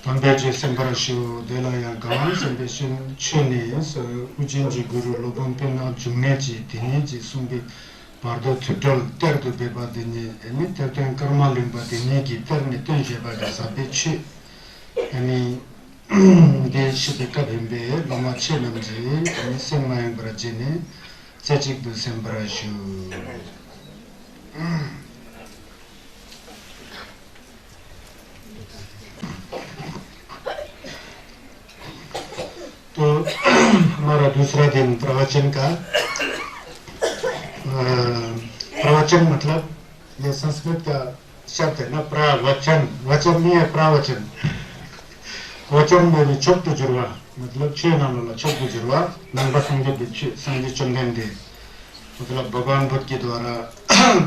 Tambeje sembrashu delaya gan sembeshin chuni ujinji guru lobon pena jumneji tineji sumbi pardo tutal terdo beba dini emi terden karmalim ba dini ki terni tenje ba da sabechi emi de shibika bembe lama chelamji emi semmayang brajini chachik du sembrashu तो हमारा दूसरा दिन प्रवचन का प्रवचन मतलब ये संस्कृत का शब्द है ना प्रवचन वचन नहीं है प्रवचन वचन में भी छोट जुड़वा मतलब छह नाम वाला छोट जुड़वा नंबर संगीत चंदन दे मतलब भगवान बुद्ध के द्वारा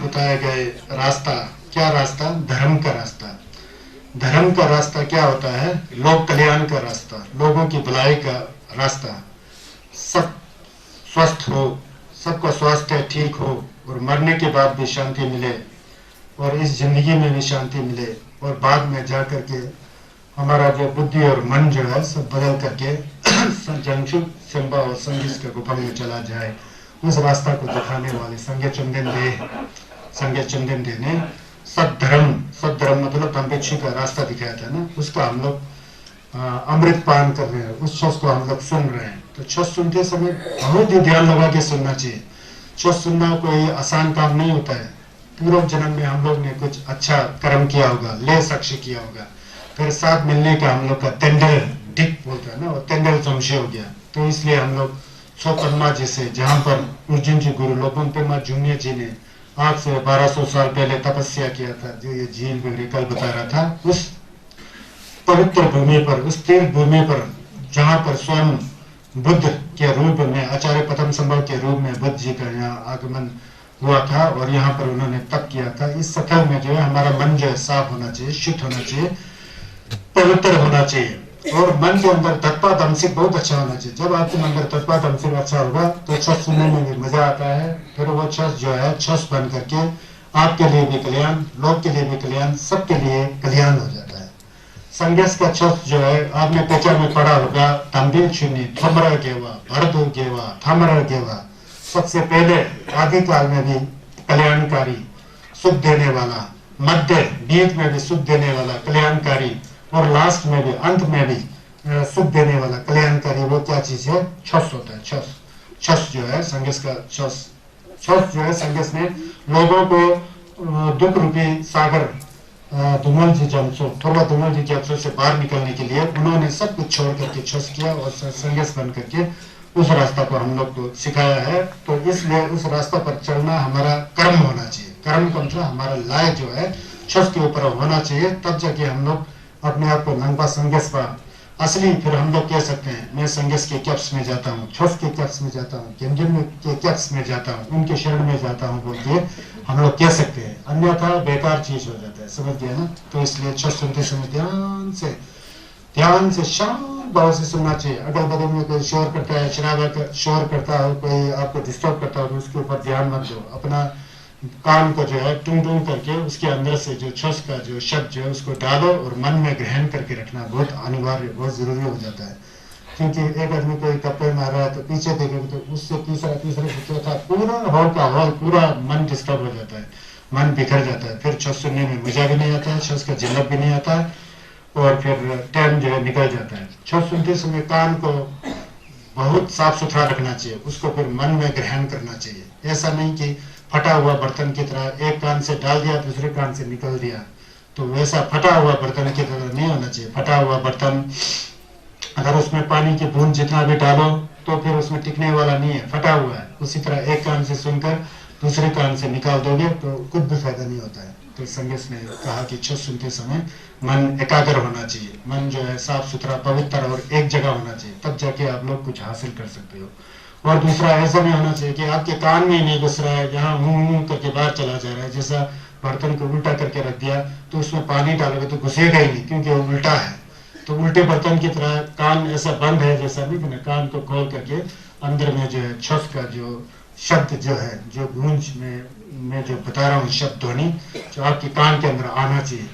बताए गए रास्ता क्या रास्ता धर्म का रास्ता धर्म का रास्ता क्या होता है लोक कल्याण का रास्ता लोगों की भलाई का रास्ता सब स्वस्थ हो सबका स्वास्थ्य ठीक हो और मरने के बाद भी शांति मिले और इस जिंदगी में भी शांति मिले और बाद में जा करके हमारा जो बुद्धि और मन जो है सब बदल करके जंगचुक सिम्बा और संगीत के गुफा में चला जाए उस रास्ता को दिखाने वाले संगे चंदन दे संज्ञा चंदन दे ने सद्धर्म, सद्धर्म मतलब तंपेक्षी का रास्ता दिखाया था ना, उसका हम लोग अमृत पान कर रहे हैं, उस शब्द को हम लोग सुन रहे हैं। तो शब्द सुनते समय बहुत ही ध्यान लगा के सुनना चाहिए। शब्द सुनना कोई आसान काम नहीं होता है। पूर्व जन्म में हम लोग ने कुछ अच्छा कर्म किया होगा, ले साक्ष्य किया होगा, फिर साथ मिलने का हम लोग का तेंडल डिक बोलता है ना, वो तेंडल संशय हो गया। तो इसलिए हम लोग सोतन्मा जी से, जहाँ पर अर्जुन जी गुरु लोपंपेमा जूनियर जी ने आज से 1200 साल पहले तपस्या किया था, जो ये झील में कल बता रहा था, उस पवित्र भूमि पर, उस तीर्थ भूमि पर, जहाँ पर स्वयं बुद्ध के रूप में, आचार्य प्रथम संभव के रूप में बुद्ध जी का यहाँ आगमन हुआ था और यहाँ पर उन्होंने तप किया था। इस स्थल में जो है हमारा मन जो है साफ होना चाहिए, शुद्ध होना चाहिए, पवित्र होना चाहिए और मन के अंदर तत्पा दमसिक बहुत अच्छा होना चाहिए। जब आपके अंदर तत्पा दमसिक अच्छा होगा तो छस सुनने में भी मजा आता है। फिर वो छस जो है छस बन करके आपके लिए भी कल्याण, लोग के लिए भी कल्याण, सबके लिए कल्याण हो जाता है। संगेस का छस जो है आपने पेचा में पढ़ा होगा, तंबिल छुनी थमरा गेवा भरदो गेवा थमरा गेवा। सबसे पहले आदि काल में भी कल्याणकारी, सुख देने वाला, मध्य बीच में भी सुख देने वाला कल्याणकारी और लास्ट में भी, अंत में भी सुख देने वाला कल्याणकारी, वो क्या चीज है? छस होता है। छस, छस जो है संगेस का छस, छस जो है संगेस ने लोगों को दुख रूपी सागर दुमल जी जमसो, थोड़ा दुमल जी के अफसर से बाहर निकलने के लिए उन्होंने सब कुछ छोड़ करके छस किया और संगेस बन करके उस रास्ता पर हम लोग को सिखाया है। तो इसलिए उस रास्ता पर चलना हमारा कर्म होना चाहिए। कर्म का मतलब हमारा लाय जो है छस के ऊपर होना चाहिए, तब जाके हम लोग अपने आप को नंगा संगेस पर असली, फिर हम लोग कह सकते हैं मैं संगेस के कैप्स में जाता हूँ, छस के कैप्स में जाता हूँ, केंद्र के कैप्स में जाता हूँ, उनके शरण में जाता हूँ बोल के हम लोग कह सकते हैं, अन्यथा बेकार चीज हो जाता है। समझ गया ना? तो इसलिए छस सुनते समय ध्यान से शांत भाव से सुनना चाहिए। अगल बगल में कोई शोर करता है, शराबत शोर करता हो, कोई आपको डिस्टर्ब करता हो तो उसके ऊपर ध्यान मत दो। अपना कान को जो है टूं टूं करके उसके अंदर से जो छस का जो शब्द जो है उसको डालो और मन में ग्रहण करके रखना बहुत अनिवार्य, बहुत जरूरी हो जाता है। क्योंकि एक आदमी कोई कपड़े मार रहा है तो पीछे देखेंगे तो उससे तीसरा तीसरा चौथा पूरा हॉल का हॉल पूरा मन डिस्टर्ब हो जाता है, मन बिखर जाता है। फिर छस सुनने में मजा भी नहीं आता है, छस का झलक भी नहीं आता है और फिर टाइम जो है निकल जाता है। छस सुनते समय कान को बहुत साफ सुथरा रखना चाहिए, उसको फिर मन में ग्रहण करना चाहिए। ऐसा नहीं कि फटा हुआ बर्तन की तरह एक कान से डाल दिया दूसरे कान से निकल दिया, तो वैसा फटा हुआ बर्तन की तरह नहीं होना चाहिए। फटा हुआ बर्तन अगर उसमें पानी की बूंद जितना भी डालो तो फिर उसमें टिकने वाला नहीं है, फटा हुआ है। उसी तरह एक कान से सुनकर दूसरे कान से निकाल दोगे तो कुछ भी फायदा नहीं होता है। तो संगेस ने कहा कि छस सुनते समय मन एकाग्र होना चाहिए, मन जो है साफ सुथरा पवित्र और एक जगह होना चाहिए, तब जाके आप लोग कुछ हासिल कर सकते हो। और दूसरा ऐसा नहीं होना चाहिए कि आपके कान में नहीं घुस रहा है, यहाँ हूं करके बाहर चला जा रहा है। जैसा बर्तन को उल्टा करके रख दिया तो उसमें पानी डालोगे तो घुसेगा ही नहीं, क्योंकि वो उल्टा है। तो उल्टे बर्तन की तरह कान ऐसा बंद है जैसा नहीं ना, कान को खोल करके अंदर में जो है छस का जो शब्द जो है, जो गूंज में मैं जो बता रहा हूँ शब्द ध्वनि जो आपके कान के अंदर आना चाहिए,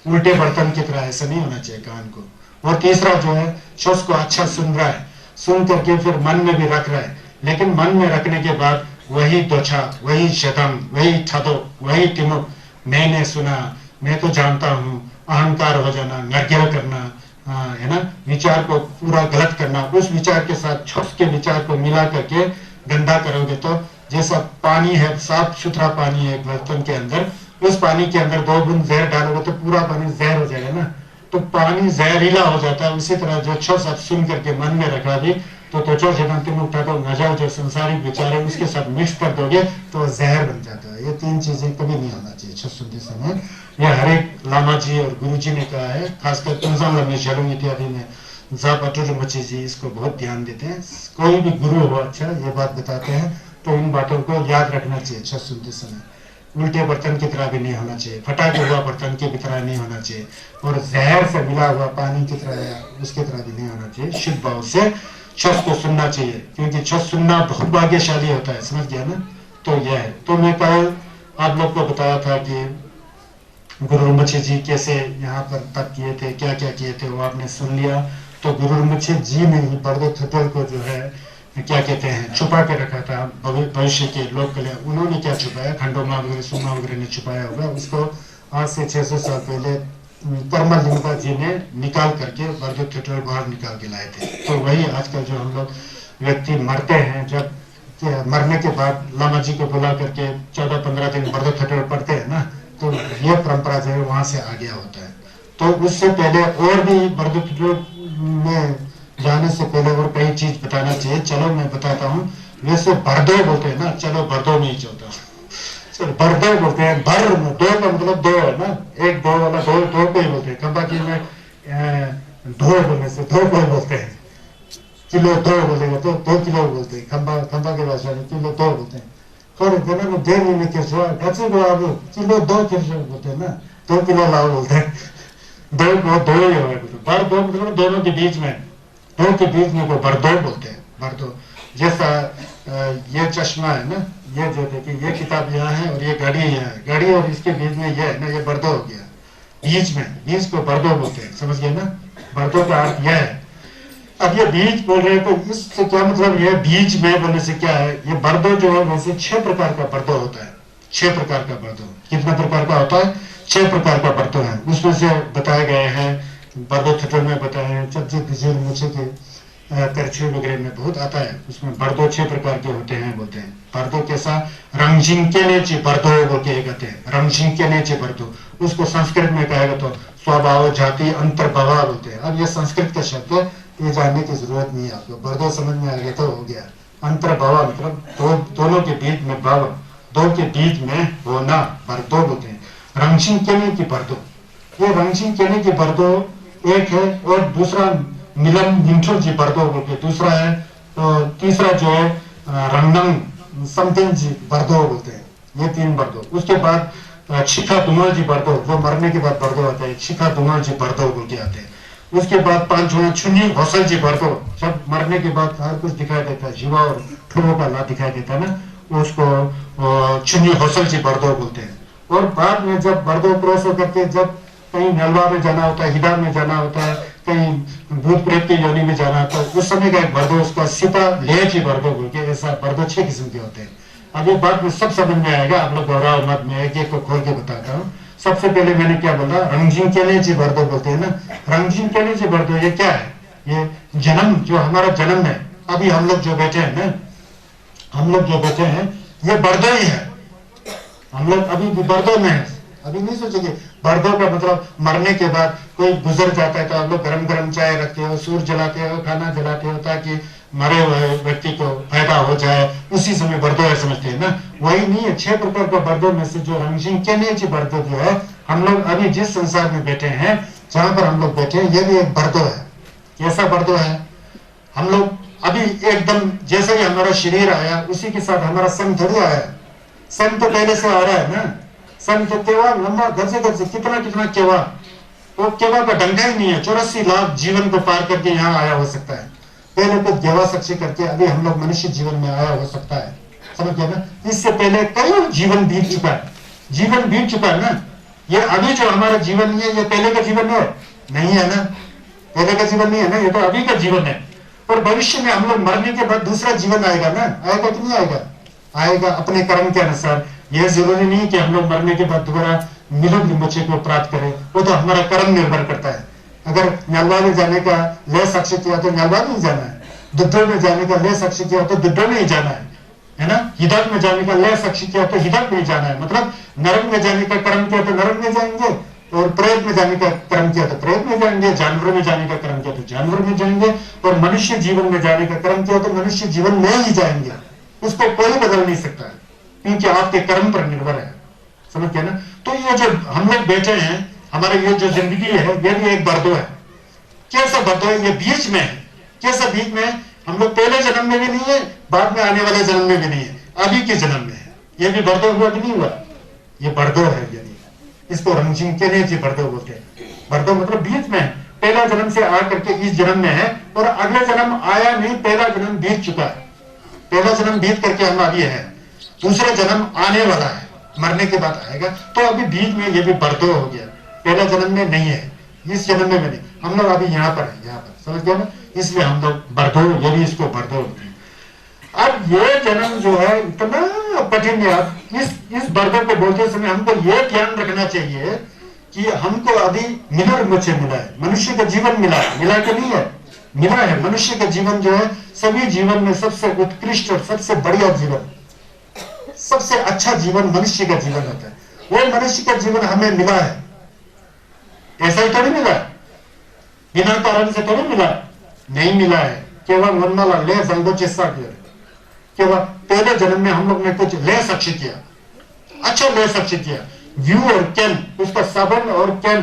उल्टे बर्तन की तरह ऐसा नहीं होना चाहिए कान को। और तीसरा जो है छस को अच्छा सुन रहा है, सुन करके फिर मन में भी रख रहा है, लेकिन मन में रखने के बाद वही दोछा, वही शतम, वही ठदो, वही टिमुक, मैंने सुना, मैं तो जानता हूँ, अहंकार हो जाना, नरगिल करना, है ना, विचार को पूरा गलत करना, उस विचार के साथ छस के विचार को मिला करके गंदा करोगे तो जैसा पानी है, साफ सुथरा पानी है एक बर्तन के अंदर, उस पानी के अंदर 2 बूंद जहर डालोगे तो पूरा पानी जहर हो जाएगा ना, तो पानी जहरीला हो जाता है। उसी तरह जो छस आप सुन करके मन में रखा भी तो त्वचा जगंतिम उठा तो नजर जो संसारिक विचार है उसके साथ मिक्स कर दोगे तो जहर बन जाता है। ये 3 चीजें कभी नहीं होना चाहिए छस सुनते समय। ये हर एक लामा जी और गुरु जी ने कहा है, खासकर तुलजाम लम्बे झलुंग इत्यादि में जाप अटूट मची जी इसको बहुत ध्यान देते हैं। कोई भी गुरु हो अच्छा ये बात बताते हैं तो इन बातों को याद रखना चाहिए। छस सुनते समय उल्टे बर्तन की तरह भी नहीं होना चाहिए, फटा हुआ बर्तन की तरह नहीं होना चाहिए, और जहर से मिला हुआ पानी की तरह या उसकी तरह भी नहीं होना चाहिए। शुद्ध भाव से छस को सुनना चाहिए, क्योंकि छस सुनना बहुत भाग्यशाली होता है। समझ गया ना? तो यह है। तो मैं कल आप लोग को बताया था कि गुरु rinpoche जी कैसे यहाँ पर तप किए थे, क्या क्या किए थे, वो आपने सुन लिया। तो गुरु rinpoche जी ने ही बड़े थटल को जो है क्या कहते हैं छुपा के रखा था भविष्य के लोक कल्याण, उन्होंने क्या छुपाया, खंडोमा वगैरह सोमा वगैरह ने छुपाया होगा, उसको आज से 600 साल पहले कर्मलिंगा जी ने निकाल करके बरदो थिएटर बाहर निकाल के लाए थे। तो वही आजकल जो हम लोग व्यक्ति मरते हैं, जब मरने के बाद लामा जी को बुला करके 14-15 दिन बरदो थिएटर पढ़ते हैं ना, तो ये परंपरा जो है वहां से आ गया होता है। तो उससे पहले और भी बरदो थिएटर में जाने से पहले और कई चीज बताना चाहिए। चलो मैं बताता हूँ। वैसे बरदो बोलते हैं ना, चलो बरदो में ही चलता चलो बरदो बोलते हैं। बर दो का मतलब दो है ना, एक दो वाला दो को ही बोलते हैं। खंबा की में दो बोलने से दो को ही बोलते हैं। किलो दो बोलेगा तो 2 किलो बोलते हैं। खंबा के भाषा में किलो दो बोलते हैं। और जनम दे महीने के गचे को आप किलो 2 किलो बोलते हैं ना, 2 किलो लाओ बोलते हैं। दो ही होगा, बर दो मतलब दोनों के बीच में, दो के बीच में को बरदो बोलते हैं। बरदो जैसा ये चश्मा है ना, ये जो देखिए ये किताब यहाँ है और ये गाड़ी यहाँ है, गाड़ी और इसके बीच में ये है ना, ये बरदो हो गया। बीच को बरदो बोलते हैं, समझ गए ना। बरदो का अर्थ यह है। अब ये बीज बोल रहे हैं तो इससे क्या मतलब, ये बीज में बोलने से क्या है, ये बरदो जो है वैसे 6 प्रकार का बरदो होता है। 6 प्रकार का बरदो, कितना प्रकार का होता है, 6 प्रकार का बरदो है। उसमें से बताए गए हैं बरदो थिएटर में बताए हैं, चज्जे बिजेर मुझे के करछुए वगैरह में बहुत आता है। उसमें बरदो 6 प्रकार के होते हैं बोलते हैं। बरदो कैसा, रंगजिंकेनेची बरदो बोल के कहते हैं, रंगजिंकेनेची बरदो। उसको संस्कृत में कहेगा तो स्वभाव जाति अंतर्भवा बोलते हैं। अब ये संस्कृत का शब्द है, ये जानने की जरूरत नहीं है आपको, बरदो समझ में आ गया तो हो गया। अंतर्भवा मतलब दोनों के बीच में भाव, दो के बीच में होना, बरदो बोलते हैं। रंगजिंकेने की बरदो, ये रंगजिंकेने की बरदो एक है। और दूसरा मिलन निंठुर जी बरदो बोलते, दूसरा है। तो तीसरा जो है रंगनंग समथिंग जी बरदो बोलते हैं। ये 3 बरदो। उसके बाद छिखा दुमल जी बरदो, जो मरने के बाद बरदो आते हैं, छिखा दुमल जी बरदो बोल के आते हैं। उसके बाद 5 छुनी हौसल जी बरदो, जब मरने के बाद हर कुछ दिखाई देता है, जीवा और ठुलो का ला दिखाई देता है ना, उसको छुनी हौसल जी बरदो बोलते हैं। और बाद में जब बरदो क्रॉस होकर के जब कहीं नलवा में जाना होता है, हिदार में जाना होता है, कहीं भूत प्रेत की योनि में जाना होता है, उस समय का एक बरदो, उसका सीता ले जी बरदो बोल के, ऐसा बरदो 6 किस्म के होते हैं। अब ये बात में सब समझ में आएगा, आप लोग गौरव मत में एक को खोल के बताता हूँ। सबसे पहले मैंने क्या बोला, रंगजिंकेने जी बरदो बोलते हैं ना। रंगजिंकेने जी बरदो ये क्या है, ये जन्म, जो हमारा जन्म है, अभी हम लोग जो बैठे हैं ना, हम लोग जो बैठे हैं ये बरदो ही है। हम लोग अभी भी बरदो में है। अभी नहीं सोचेंगे बरदो का मतलब मरने के बाद कोई गुजर जाता है तो आप लोग गरम गरम चाय रखते हो, सूर जलाते हो, खाना जलाते हो, ताकि मरे हुए व्यक्ति को फायदा हो जाए, उसी समय बरदो है, समझते हैं ना। वही नहीं है। 6 प्रकार का बरदो में से जो रंगजिंकेने जी बरदो जो है, हम लोग अभी जिस संसार में बैठे हैं, जहां पर हम लोग बैठे हैं, ये भी एक बरदो है। कैसा बरदो है, हम लोग अभी एकदम जैसे ही हमारा शरीर आया उसी के साथ हमारा सन थोड़ी आया। सन तो पहले से आ रहा है ना। सन के केवा लंबा घर से कितना केवा, वो केवा का डंका ही नहीं है। 84 लाख जीवन को पार करके यहाँ आया हो सकता है। पहले तो देवा साक्षी करके अभी हम लोग मनुष्य जीवन में आया हो सकता है, समझ गए ना। इससे पहले कई जीवन बीत चुका है, जीवन बीत चुका है ना। ये अभी जो हमारा जीवन है, ये पहले का जीवन है नहीं है ना, पहले का जीवन नहीं है ना, ये तो अभी का जीवन है। और भविष्य में हम लोग मरने के बाद दूसरा जीवन आएगा ना, आएगा कि नहीं आएगा, आएगा अपने कर्म के अनुसार। यह जरूरी नहीं कि हम लोग मरने के बाद दोबारा मिलन निमोचे को प्राप्त करें, वो तो हमारा कर्म निर्भर करता है। अगर न्यालवा में जाने का ले साक्षी किया तो न्यालवा में ही जाना है, दुद्धो में जाने का ले साक्षी किया तो दुद्धो में ही जाना है ना। हिदक में जाने का ले साक्षी किया तो हिदक में ही जाना है। मतलब नरक में जाने का कर्म किया तो नरक में जाएंगे, और प्रेत में जाने का कर्म किया तो प्रेत में जाएंगे, जानवर में जाने का कर्म किया तो जानवर में जाएंगे, और मनुष्य जीवन में जाने का कर्म किया तो मनुष्य जीवन में ही जाएंगे। उसको कोई बदल नहीं सकता है, क्योंकि आपके कर्म पर निर्भर है, समझ गए ना। तो ये जो हम लोग बैठे हैं, हमारे ये जो जिंदगी है, ये भी एक बरदो है। कैसा बरदो है, ये बीच में है। कैसा बीच में है, हम लोग पहले जन्म में भी नहीं है, बाद में आने वाले जन्म में भी नहीं है, अभी के जन्म में है। ये भी बरदो हुआ कि नहीं हुआ, ये बरदो है। यानी इसको रंगजिंकेने जी बरदो बोलते हैं। बरदो मतलब बीच में है, पहला जन्म से आकर के इस जन्म में है, और अगले जन्म आया नहीं, पहला जन्म बीत चुका है। पहला जन्म बीत करके हम अभी है, दूसरा जन्म आने वाला है, मरने के बाद आएगा। तो अभी बीच में ये भी बरदो हो गया, पहला जन्म में नहीं है, इस जन्म में नहीं, हम लोग अभी यहाँ पर है, यहाँ पर, समझ गए ना। इसलिए हम लोग बरदो, ये भी इसको बरदो होते हैं। अब ये जन्म जो है इतना कठिन है। इस बर्दों को बोलते समय हमको ये ध्यान रखना चाहिए कि हमको अभी मिनर मुझे मिला है, मनुष्य का जीवन मिला है, मिला के नहीं है, मिला है। मनुष्य का जीवन जो है सभी जीवन में सबसे उत्कृष्ट और सबसे बढ़िया जीवन, सबसे अच्छा जीवन मनुष्य का जीवन होता है। वो मनुष्य का जीवन हमें मिला है, ऐसा ही तो नहीं मिला, बिना कारण से तो नहीं मिला, नहीं मिला है। केवल वनमाला ले संगो चिस्सा किया, केवल पहले जन्म में हम लोग ने कुछ ले सक्ष किया, अच्छा ले सक्ष किया। व्यू और कैन, उसका सबन और कैन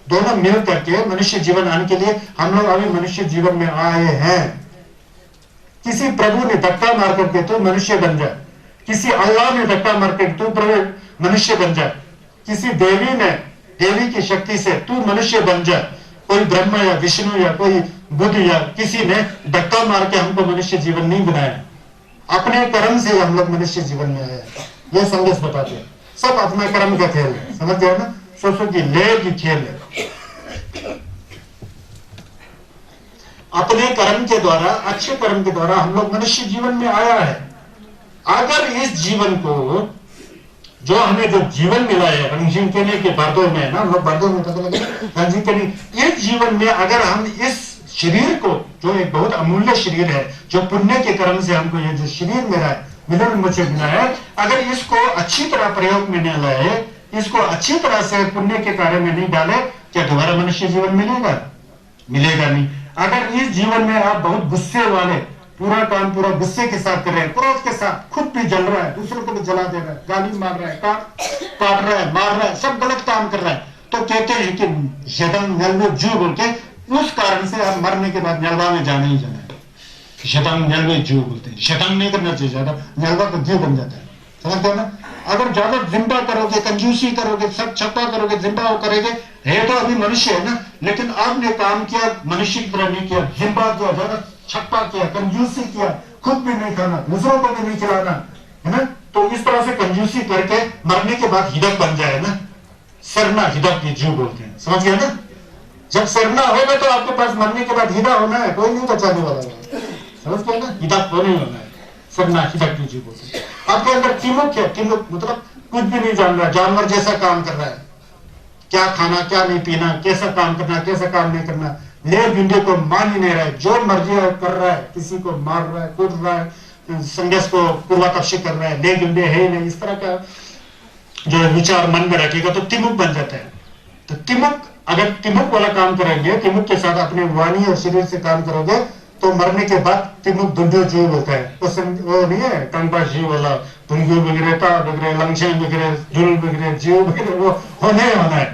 दोनों मिल करके मनुष्य जीवन आने के लिए हम लोग अभी मनुष्य जीवन में आए हैं। किसी प्रभु ने धक्का मार करके तो मनुष्य बन जाए, किसी अल्लाह ने धक्का मार कर तू प्रभु मनुष्य बन जाए, किसी देवी ने देवी की शक्ति से तू मनुष्य बन जाए, कोई ब्रह्मा या विष्णु या कोई बुद्ध या किसी ने धक्का मार के हमको मनुष्य जीवन नहीं बनाया, अपने कर्म से हम लोग मनुष्य जीवन में आए। ये संदेश बताते हैं, सब अपना कर्म का खेल है, समझ गए ना, सोचो कि ले की खेल है। अपने कर्म के द्वारा, अच्छे कर्म के द्वारा हम लोग मनुष्य जीवन में आया है। अगर इस जीवन को, जो हमें जो जीवन मिला है रंगीन केने के बर्दों में ना, हम लोग बर्दों में पता लगे रंगीन केने, इस जीवन में अगर हम इस शरीर को, जो एक बहुत अमूल्य शरीर है, जो पुण्य के कर्म से हमको ये जो शरीर मिला है, मिलन मुझे मिला है, अगर इसको अच्छी तरह प्रयोग में न लाए, इसको अच्छी तरह से पुण्य के कार्य में नहीं डाले, क्या दोबारा मनुष्य जीवन मिलेगा? मिलेगा नहीं। अगर इस जीवन में आप बहुत गुस्से वाले, पूरा काम पूरा गुस्से के साथ कर रहे हैं, क्रोध के साथ, खुद भी जल रहा है, दूसरों को भी जला दे रहा है, गाली मार रहा है, काट रहा है, मार रहा है, सब गलत काम कर रहा है, तो कहते हैं कि शतम नलवे जू बोल के, उस कारण से आप मरने के बाद नलवा में जाना ही जाना है। शतम नलवे जू बोलते हैं, शतम नहीं करना चाहिए ज्यादा, नलवा का जू बन जाता है, समझते हो ना। अगर ज्यादा जिंदा करोगे, कंजूसी करोगे, सब छप्पा करोगे, जिंदा करोगे, है तो अभी मनुष्य है ना, लेकिन आपने काम किया मनुष्य की तरह नहीं किया, जिंदा किया, ज्यादा छप्पा किया, कंजूसी किया, खुद भी नहीं खाना, दूसरों को भी नहीं खिलाना, है ना, तो इस तरह से कंजूसी करके मरने के बाद हिदक बन जाए ना, सरना हिदक ये जीव बोलते हैं, समझ गया ना। जब सरना होगा तो आपके पास मरने के बाद हिदा होना है, कोई नहीं बचाने वाला है, समझ गया ना, हिदक होने होना है, सरना हिदक ये जीव बोलते हैं। आपके अंदर तिमुक है, तिमुक मतलब कुछ भी नहीं जान रहा, जानवर जैसा काम कर रहा है, क्या खाना क्या नहीं पीना, कैसा काम करना कैसा काम नहीं करना, ले बिंदे को मान ही नहीं रहा है, जो मर्जी कर रहा है, किसी को मार रहा है, कूद रहा है, संदेश को पूर्वाकर्षित कर रहा है, ले बिंदे है नहीं, इस तरह का जो विचार मन में रखेगा तो तिमुक बन जाता है। तो तिमुक, अगर तिमुक वाला काम करेंगे, तिमुक के साथ अपने वाणी और शरीर से काम करोगे तो मरने के बाद तिमुक दुंडो जीव होता है, वो नहीं है टंपा जीव वाला, पुंगू वगैरह वगैरह, लंगशन वगैरह, जुल वगैरह, जीव वगैरह, वो होना है।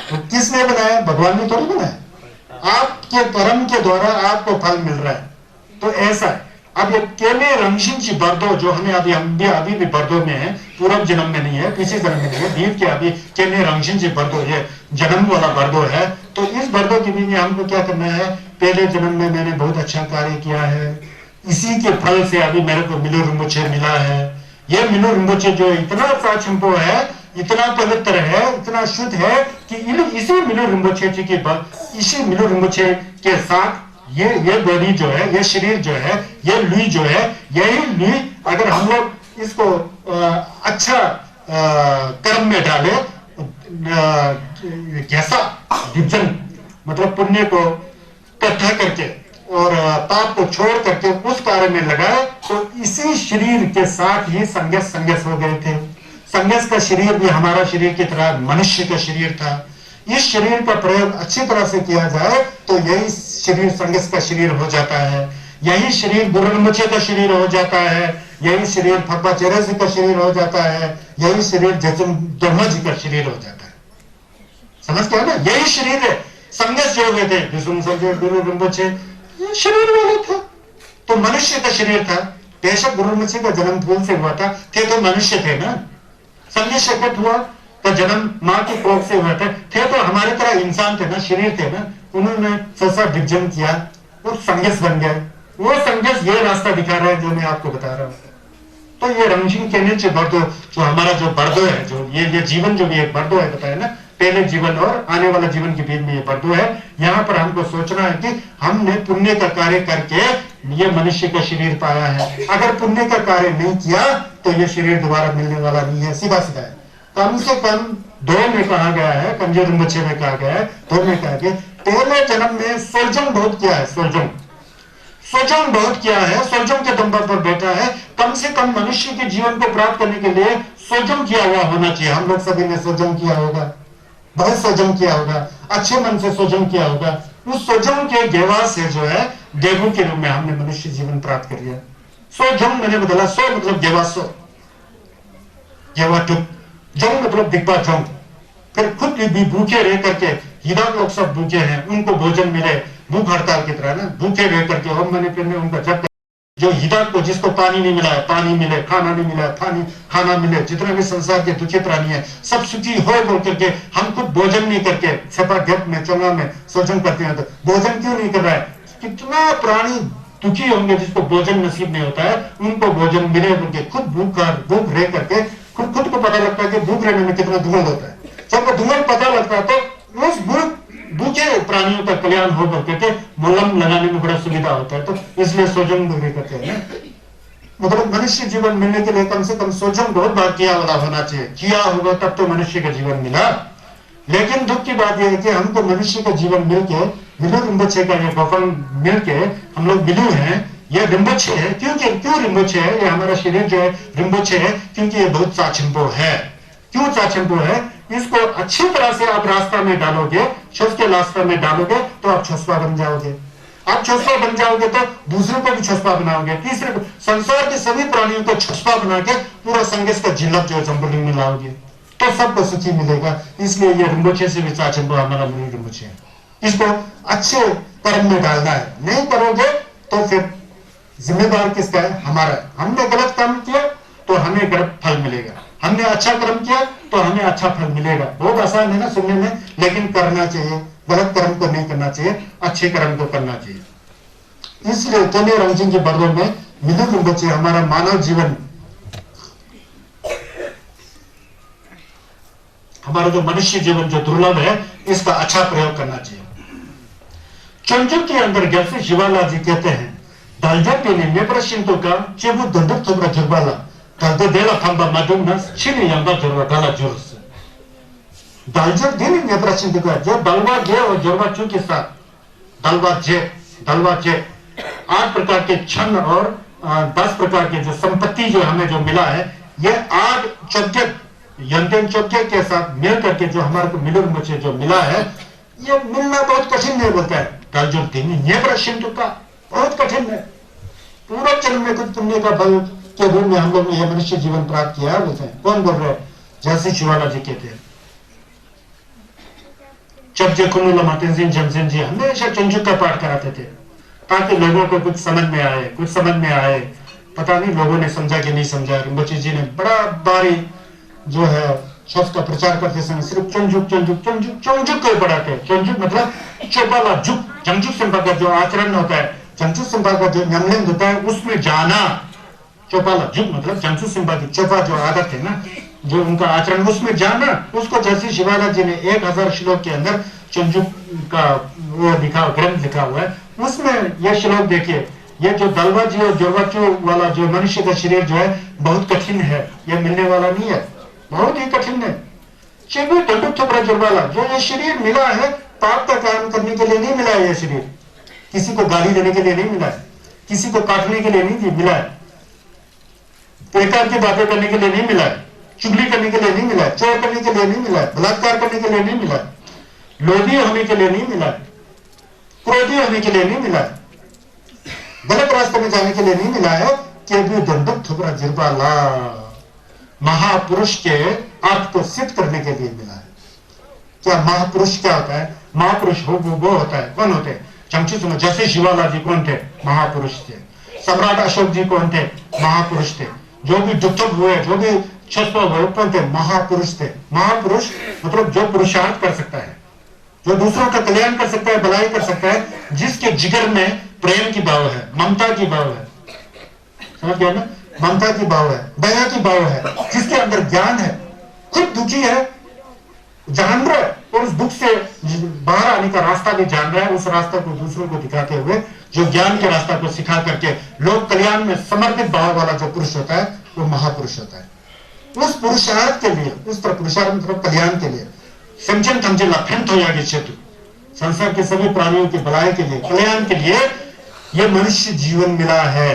तो किसने बनाया? भगवान ने थोड़ी बनाया, आपके कर्म के द्वारा आपको फल मिल रहा है, तो ऐसा है। अब ये केले रंगशिंची बर्दो जो हमें हम अभी भी बर्दो में है, पूर्व जन्म में नहीं है, पिछले जन्म में नहीं है, दीप के अभी केले रंगशिंची बर्दो, ये जन्म वाला बर्दो है। तो इस बर्दो के भी हमको क्या करना है? पहले जन्म में मैंने बहुत अच्छा कार्य किया है, इसी के फल से अभी मेरे को मिलो रिम्बोचे मिला है। ये मिलो रिम्बोचे जो इतना प्राचुंपो है, इतना पवित्र है, इतना शुद्ध है कि इसी मिलो रिम्बोचे की इसी मिलो रिम्बोचे के साथ ये बॉडी जो है, ये शरीर जो है, ये लुई जो है, यही लुई अगर हम लोग इसको अच्छा कर्म में डाले, कैसा विजन मतलब पुण्य को इकट्ठा करके और पाप को छोड़ करके उस कार्य में लगाए, तो इसी शरीर के साथ ही संगस हो गए थे। संगस का शरीर भी हमारा शरीर की तरह मनुष्य का शरीर था। इस शरीर का प्रयोग अच्छी तरह से किया जाए तो यही शरीर संगस का शरीर हो जाता है, यही शरीर बुरनमुचे का शरीर हो जाता है, यही शरीर फब्बा चेरेसी का शरीर हो जाता है, यही शरीर जजम ब्रह्मा जी का शरीर हो जाता है। समझ गया ना? यही शरीर है। संगस जो हुए थे गुरु रिम्पोचे, ये शरीर वाले था, तो मनुष्य का शरीर था। बेशक गुरु रिम्पोचे का जन्म फूल से हुआ था, थे तो मनुष्य थे ना। संगस शपथ हुआ तो जन्म माँ के कोख से हुआ थे तो हमारे तरह इंसान थे ना, शरीर थे ना। उन्होंने ससा विजन किया और संगस बन गए। वो संगस ये रास्ता दिखा रहा है जो मैं आपको बता रहा हूँ। तो ये रंगीन के नीचे बर्दो, जो हमारा जो बर्दो है, जो ये जीवन जो भी एक बर्दो है, बताया ना, पहले जीवन और आने वाला जीवन के बीच में ये बर्दो है। यहाँ पर हमको सोचना है कि हमने पुण्य का कार्य करके ये मनुष्य का शरीर पाया है। अगर पुण्य का कार्य नहीं किया तो ये शरीर दोबारा मिलने वाला नहीं है, सीधा सीधा है। कम से कम दो में कहा गया है, कंजर बच्चे में कहा गया है, दो में कहा गया पहले जन्म में सोजम बहुत किया है, सोजम बहुत किया है, सोजम के दम पर बैठा है। कम से कम मनुष्य के जीवन को प्राप्त करने के लिए सोजम किया हुआ होना चाहिए। हम लोग सभी ने सोजम किया होगा, बहुत सोजम किया होगा, अच्छे मन से सोजम किया होगा। उस सोजम के गेवा से जो है देवों के रूप में हमने मनुष्य जीवन प्राप्त कर लिया। सोजम मैंने बताया, सो मतलब गेवा, सो गेवा टुक, जंग मतलब दिग्बा जंग। फिर खुद भी भूखे रह करके, हिदा लोग सब भूखे हैं, उनको भोजन मिले, भूख हड़ताल की तरह ना, भूखे रह करके हम मैंने फिर उनका जब जो हिदा को, जिसको पानी नहीं मिला है पानी मिले, खाना नहीं मिला है खाना मिले, जितने भी संसार के दुखी प्राणी है सब सुखी हो बोल करके हम खुद भोजन नहीं करके सपा गप में चोंगा में सोचन करते हैं। तो भोजन क्यों नहीं कर रहा है? कितना प्राणी दुखी होंगे जिसको भोजन नसीब नहीं होता है, उनको भोजन मिले बोल के खुद भूख रह करके खुद को पता लगता है कि भूख रहने में कितना धुआं होता है। जब धुआं पता लगता है तो उस भूखे प्राणियों का कल्याण हो करके मलम लगाने में बड़ा सुविधा होता है। तो इसलिए सोजम भी करते हैं। मतलब मनुष्य जीवन मिलने के लिए कम से कम सोजम बहुत बार किया वाला होना चाहिए, किया होगा तब तो मनुष्य का जीवन मिला। लेकिन दुख की बात यह है कि हमको मनुष्य का जीवन मिलके विलु रिम्पोछे का ये गोफन मिलके हम लोग विलु हैं, ये रिम्पोछे है। क्यों रिम्पोछे है? ये हमारा शरीर जो है रिम्पोछे है क्योंकि ये बहुत चाचिंपो है। क्यों चाचिंपो है? इसको अच्छी तरह से आप रास्ता में डालोगे, छस के रास्ता में डालोगे तो आप छसपा बन जाओगे। आप छसपा बन जाओगे तो दूसरों को भी छसपा बनाओगे, तीसरे को, संसार के सभी प्राणियों को छसपा बना के पूरा संघर्ष का जिल्लत जो है जम्बुलिंग में लाओगे तो सबको सुखी मिलेगा। इसलिए ये रिम्पोछे से भी चाचिंपो हमारा मूल रिम्पोछे है। इसको अच्छे कर्म में डालना है, नहीं करोगे तो फिर जिम्मेदार किसका है? हमारा। हमने गलत कर्म किया तो हमें गलत फल मिलेगा, हमने अच्छा कर्म किया तो हमें अच्छा फल मिलेगा। बहुत आसान है ना सुनने में, लेकिन करना चाहिए। गलत कर्म को नहीं करना चाहिए, अच्छे कर्म को करना चाहिए। इसलिए केने रंजिंग के वर्णों में मिलु रिम्पोछे हमारा मानव जीवन, हमारा जो मनुष्य जीवन जो दुर्लभ है, इसका अच्छा प्रयोग करना चाहिए। चंचुक के अंदर जैसे शिवाला जी कहते हैं दालजट ने प्रश्न का चेबु दंडक थोड़ा जुर्बाला दालते देला थंबा मधुम छिनी यंगा जुर्बा डाला जुर्स दालजट दिन ने प्रश्न का जो दलवा जे और जुर्बा चू के साथ दलवा जे 8 प्रकार के छंद और 10 प्रकार के जो संपत्ति जो हमें जो मिला है, ये 8 चौक्य यंत्र चौक्य के साथ मिल करके जो हमारे को मिलुर मुझे जो मिला है, ये मिलना बहुत कठिन नहीं बोलता है। दालजट दिन ने प्रश्न का बहुत कठिन है। पूरा जन्म में कुछ पुण्य का फल के रूप में हम लोग ने यह मनुष्य जीवन प्राप्त किया बोलते हैं। कौन बोल रहे हैं? जैसे शिवाला जी कहते हैं चबजे खुनुला मातेंजिन जमसेन जी हमेशा चंचुक का पाठ कराते थे ताकि लोगों को कुछ समझ में आए। पता नहीं लोगों ने समझा कि नहीं समझा। रिम्पोछे जी ने बड़ा बारी जो है शब्द का प्रचार करते समय सिर्फ चंचुक को पढ़ाते। चंचुक मतलब चौपाला जुक, जंगजुक संपर्क का जो आचरण होता है, जंगजुक संपर्क का जो न्यमलिंग होता है उसमें जाना। चौपाला जुक मतलब जंगजुक संपर्क की चौपा जो आदत है ना, जो उनका आचरण, उसमें जाना। उसको जैसे शिवाला जी ने 1000 श्लोक के अंदर चंचुक का वो लिखा, ग्रंथ लिखा हुआ है, उसमें यह श्लोक देखिए। ये जो दलवा जी और जोरवाचू वाला जो मनुष्य का शरीर जो है बहुत कठिन है, यह मिलने वाला नहीं है, बहुत ही कठिन है। चेबु दंडुक थोपड़ा जुर्बाला, जो ये शरीर मिला है पाप का काम करने के लिए नहीं मिला है। यह शरीर किसी को गाली देने के लिए नहीं मिला है, किसी को काटने के लिए नहीं मिला है, बेकार की बातें करने के लिए नहीं मिला है, चुगली करने के लिए नहीं मिला है, चोर करने के लिए नहीं मिला है, बलात्कार करने के लिए नहीं मिला है, लोभी होने के लिए नहीं मिला है, क्रोधी होने के लिए नहीं मिला है, गलत रास्ते में जाने के लिए नहीं मिला है। केवल दंडक थोपड़ा जुर्बाला महापुरुष के अर्थ को सिद्ध करने के लिए मिला है। क्या महापुरुष क्या होता है? महापुरुष वो होता है, कौन होते हैं? चमचुक, जैसे शिवाला जी कौन थे? महापुरुष थे। सम्राट अशोक जी कौन थे? महापुरुष थे। जो भी दुष्टभ हुए, जो भी छसपा हुए, कौन थे? महापुरुष थे। महापुरुष मतलब जो पुरुषार्थ कर सकता है, जो दूसरों का कल्याण कर सकता है, भलाई कर सकता है, जिसके जिगर में प्रेम की भाव है, ममता की भाव है, समझ गया ना? ममता की भाव है, दया की भाव है, जिसके अंदर ज्ञान है, खुद दुखी है, जान रहा है और उस दुख से बाहर आने का रास्ता भी जान रहा है, उस रास्ते को दूसरों को दिखाते हुए जो ज्ञान के रास्ता को सिखा करके लोक कल्याण में समर्पित भाव वाला जो पुरुष होता है वो महापुरुष होता है। उस पुरुषार्थ के लिए, उस तरह पुरुषार्थ मतलब कल्याण के लिए समझन थमजे लखन हो जाएगी क्षेत्र संसार के सभी प्राणियों की भलाई के लिए, कल्याण के लिए यह मनुष्य जीवन मिला है।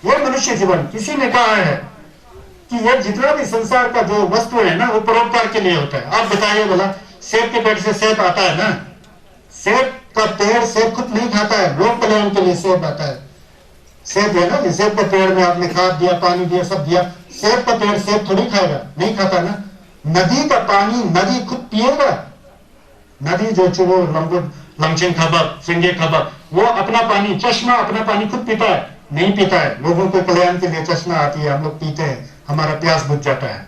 यह मनुष्य जीवन किसी ने कहा है कि यह जितना भी संसार का जो वस्तु है ना वो परोपकार के लिए होता है। आप बताइए बोला, सेब के पेड़ से सेब आता है ना, सेब का पेड़ सेब खुद नहीं खाता है, लोक कल्याण के लिए सेब आता है। सेब है ना, सेब के पेड़ में आपने खाद दिया, पानी दिया, सब दिया, सेब का पेड़ सेब थोड़ी खाएगा, नहीं खाता ना। नदी का पानी नदी खुद पिएगा, नदी जो चुगो लमचिंग खबर सिंगे खबर वो अपना पानी, चश्मा अपना पानी खुद पीता है, नहीं पीता है। लोगों के कल्याण के लिए चश्मा आती है, हम लोग पीते हैं, हमारा प्यास बुझ जाता है।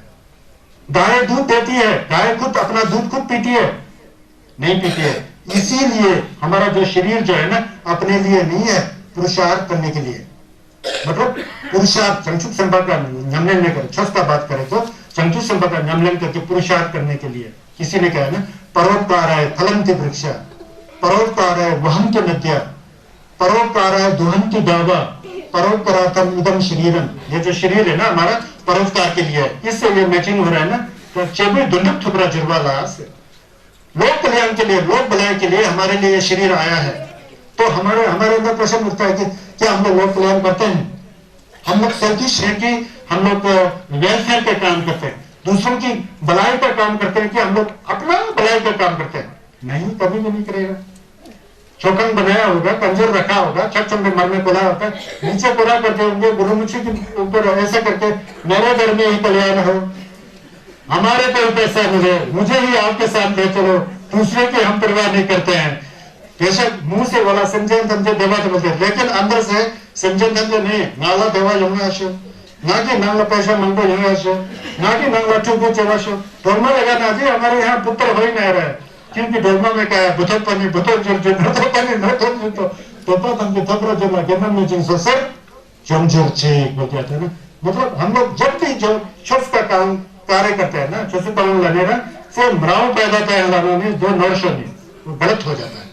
गाय दूध देती है, गाय खुद अपना दूध खुद पीती है, नहीं पीती है। इसीलिए हमारा जो शरीर जो है ना अपने लिए नहीं है, पुरुषार्थ करने के लिए, मतलब पुरुषार्थ चंचुक संपर्क का नमलन कर छस्ता बात करें तो चंचुक संपर्क का नमलन करके पुरुषार्थ करने के लिए किसी ने कहा ना, परोपकार है फलंति वृक्ष, परोपकार है वहंति नद्या, परोपकार है दुहंति दावा, परोपकारार्थम इदम शरीरम। ये जो शरीर है ना हमारा परोपकार के लिए है, इससे ये मैचिंग हो रहा है ना। तो चेबी दुंडक थुपरा जुर्वा लास लोक कल्याण के लिए, लोक भलाई के लिए हमारे लिए शरीर आया है। तो हमारे अंदर प्रश्न उठता है कि क्या हम लोग लोक कल्याण करते हैं? हम लोग सेल्फिश है कि हम लोग वेलफेयर का काम करते हैं, दूसरों की भलाई का काम करते हैं कि हम लोग अपना भलाई का काम करते हैं? नहीं, कभी भी नहीं करेगा। चौकन बनाया होगा, कंजर रखा होगा, छत चंबे मरने बोला होता है, नीचे पूरा करते होंगे गुरुमुखी के ऊपर ऐसा करके मेरे घर में ही कल्याण हो, हमारे पे पैसा मिले, मुझे ही आपके साथ ले चलो, दूसरे की हम परवाह नहीं करते हैं। बेशक मुंह से बोला समझे समझे देवा तो बोलते, लेकिन अंदर से समझे समझे नहीं, नाला देवा यमुना आशो, ना कि नांगला पैसा मंगो यमुना आशो, ना कि नांगला चुपो चवाशो। ढोलमा लगाना जी, हमारे यहाँ पुत्र हो ही नहीं रहा है, क्योंकि ढोलमा में क्या है, बुतो पानी बुतो जुर्जो नतो पानी नतो जुतो तो तम के थपरा जुला के नम में जिन सर जमजोर चेक बोल जाते हैं ना। मतलब हम लोग जब भी जो छस का काम कार्य करते हैं ना, छस काम लाने ना से मराव पैदा तय लाना नहीं, दो नर्श नहीं, वो गलत हो जाता है।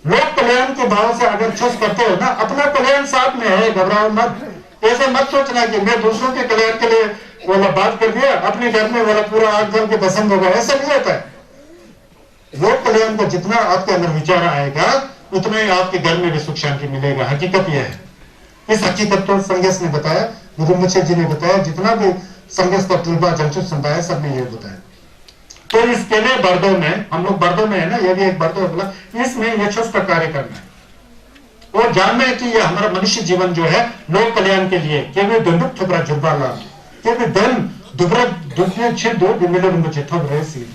लोक कल्याण के भाव से अगर छस करते हो ना, अपना कल्याण साथ में है, घबराओ मत। ऐसे मत सोचना कि मैं दूसरों के कल्याण के लिए वाला बात कर दिया, अपने घर में वाला पूरा आग जल के पसंद होगा, ऐसा नहीं होता है। लोक कल्याण का जितना आपके अंदर विचार आएगा उतना ही आपके घर में भी सुख शांति मिलेगा। हकीकत यह है। इस हकीकत को संगेश ने बताया, गुरुमुखे जी ने बताया, जितना भी संगेश का टूलबा जंचुत संताया सब ने ये बताया। तो इसके लिए बर्दों में, हम लोग बर्दों में है ना, ये भी एक बर्दो बोला, इसमें यशस्व का कार्य करना है और जानना है कि ये हमारा मनुष्य जीवन जो है लोक कल्याण के लिए केवल दंडुक ठुकरा जुब्बा लाभ केवल धन दुबरा दुखने छे दो मिले मुझे थम रहे सी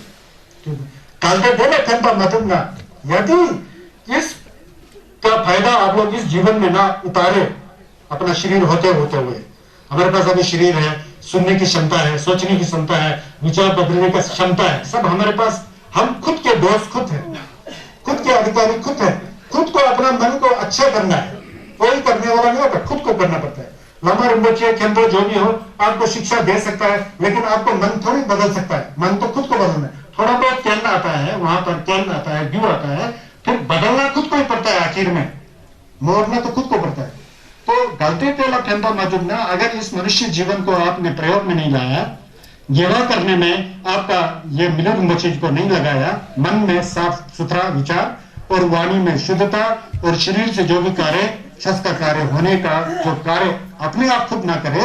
कालते बोले थम्पा मतम ना। यदि इस का फायदा आप लोग इस जीवन में ना उतारे, अपना शरीर होते होते हुए, हमारे पास अभी शरीर है, सुनने की क्षमता है, सोचने की क्षमता है, विचार बदलने की क्षमता है, सब हमारे पास, हम खुद के बॉस खुद है, खुद के अधिकारी खुद है, खुद को अपना मन को अच्छा करना है, कोई करने वाला नहीं होता, खुद को करना पड़ता है। लंबा रुंबचे केंद्र जो भी हो आपको शिक्षा दे सकता है, लेकिन आपको मन थोड़ी बदल सकता है, मन तो खुद को बदलना है। थोड़ा बहुत चलना आता है, वहां पर चलना आता है, व्यू आता है, फिर बदलना खुद को ही पड़ता है, आखिर में मोड़ना तो खुद को पड़ता है। तो गलती तेला फेंपा मजुबना, अगर इस मनुष्य जीवन को आपने प्रयोग में नहीं लाया, सेवा करने में आपका ये मिलन चीज को नहीं लगाया, मन में साफ सुथरा विचार और वाणी में शुद्धता और शरीर से जो भी कार्य शस्त्र का कार्य होने का जो कार्य अपने आप खुद ना करे,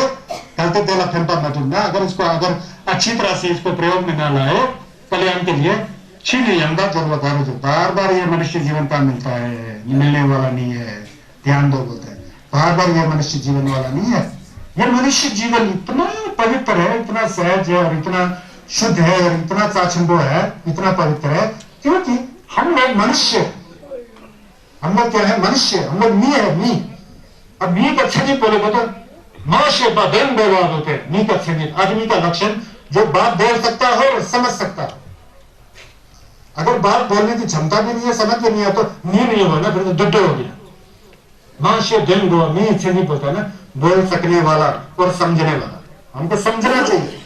गलती तेला फेंपा मजुबना, अगर इसको अगर अच्छी तरह से इसको प्रयोग में ना लाए कल्याण के लिए, छीने यंदा जरूरत है, जो बार बार ये मनुष्य जीवन का मिलता है, मिलने वाला नहीं है, ध्यान दो बोलते हैं, बार बार ये मनुष्य जीवन वाला नहीं है। ये मनुष्य जीवन इतना पवित्र है, इतना सहज है और इतना शुद्ध है और इतना चाचंबो है, इतना पवित्र है, क्योंकि हम लोग मनुष्य, हम लोग क्या है मनुष्य, हम लोग मी है, मी। अब मी का छजी बोले तो मां से बदन बेवाद होते हैं। मी का छजी आदमी का लक्षण जो बात बोल सकता है और समझ सकता है। अगर बात बोलने की क्षमता भी नहीं है, समझ भी नहीं है, तो मी नहीं होगा ना, फिर तो दुड्डो हो गया। मां से दिन गो मी से नहीं बोलता ना, बोल सकने वाला और समझने वाला, हमको समझना चाहिए।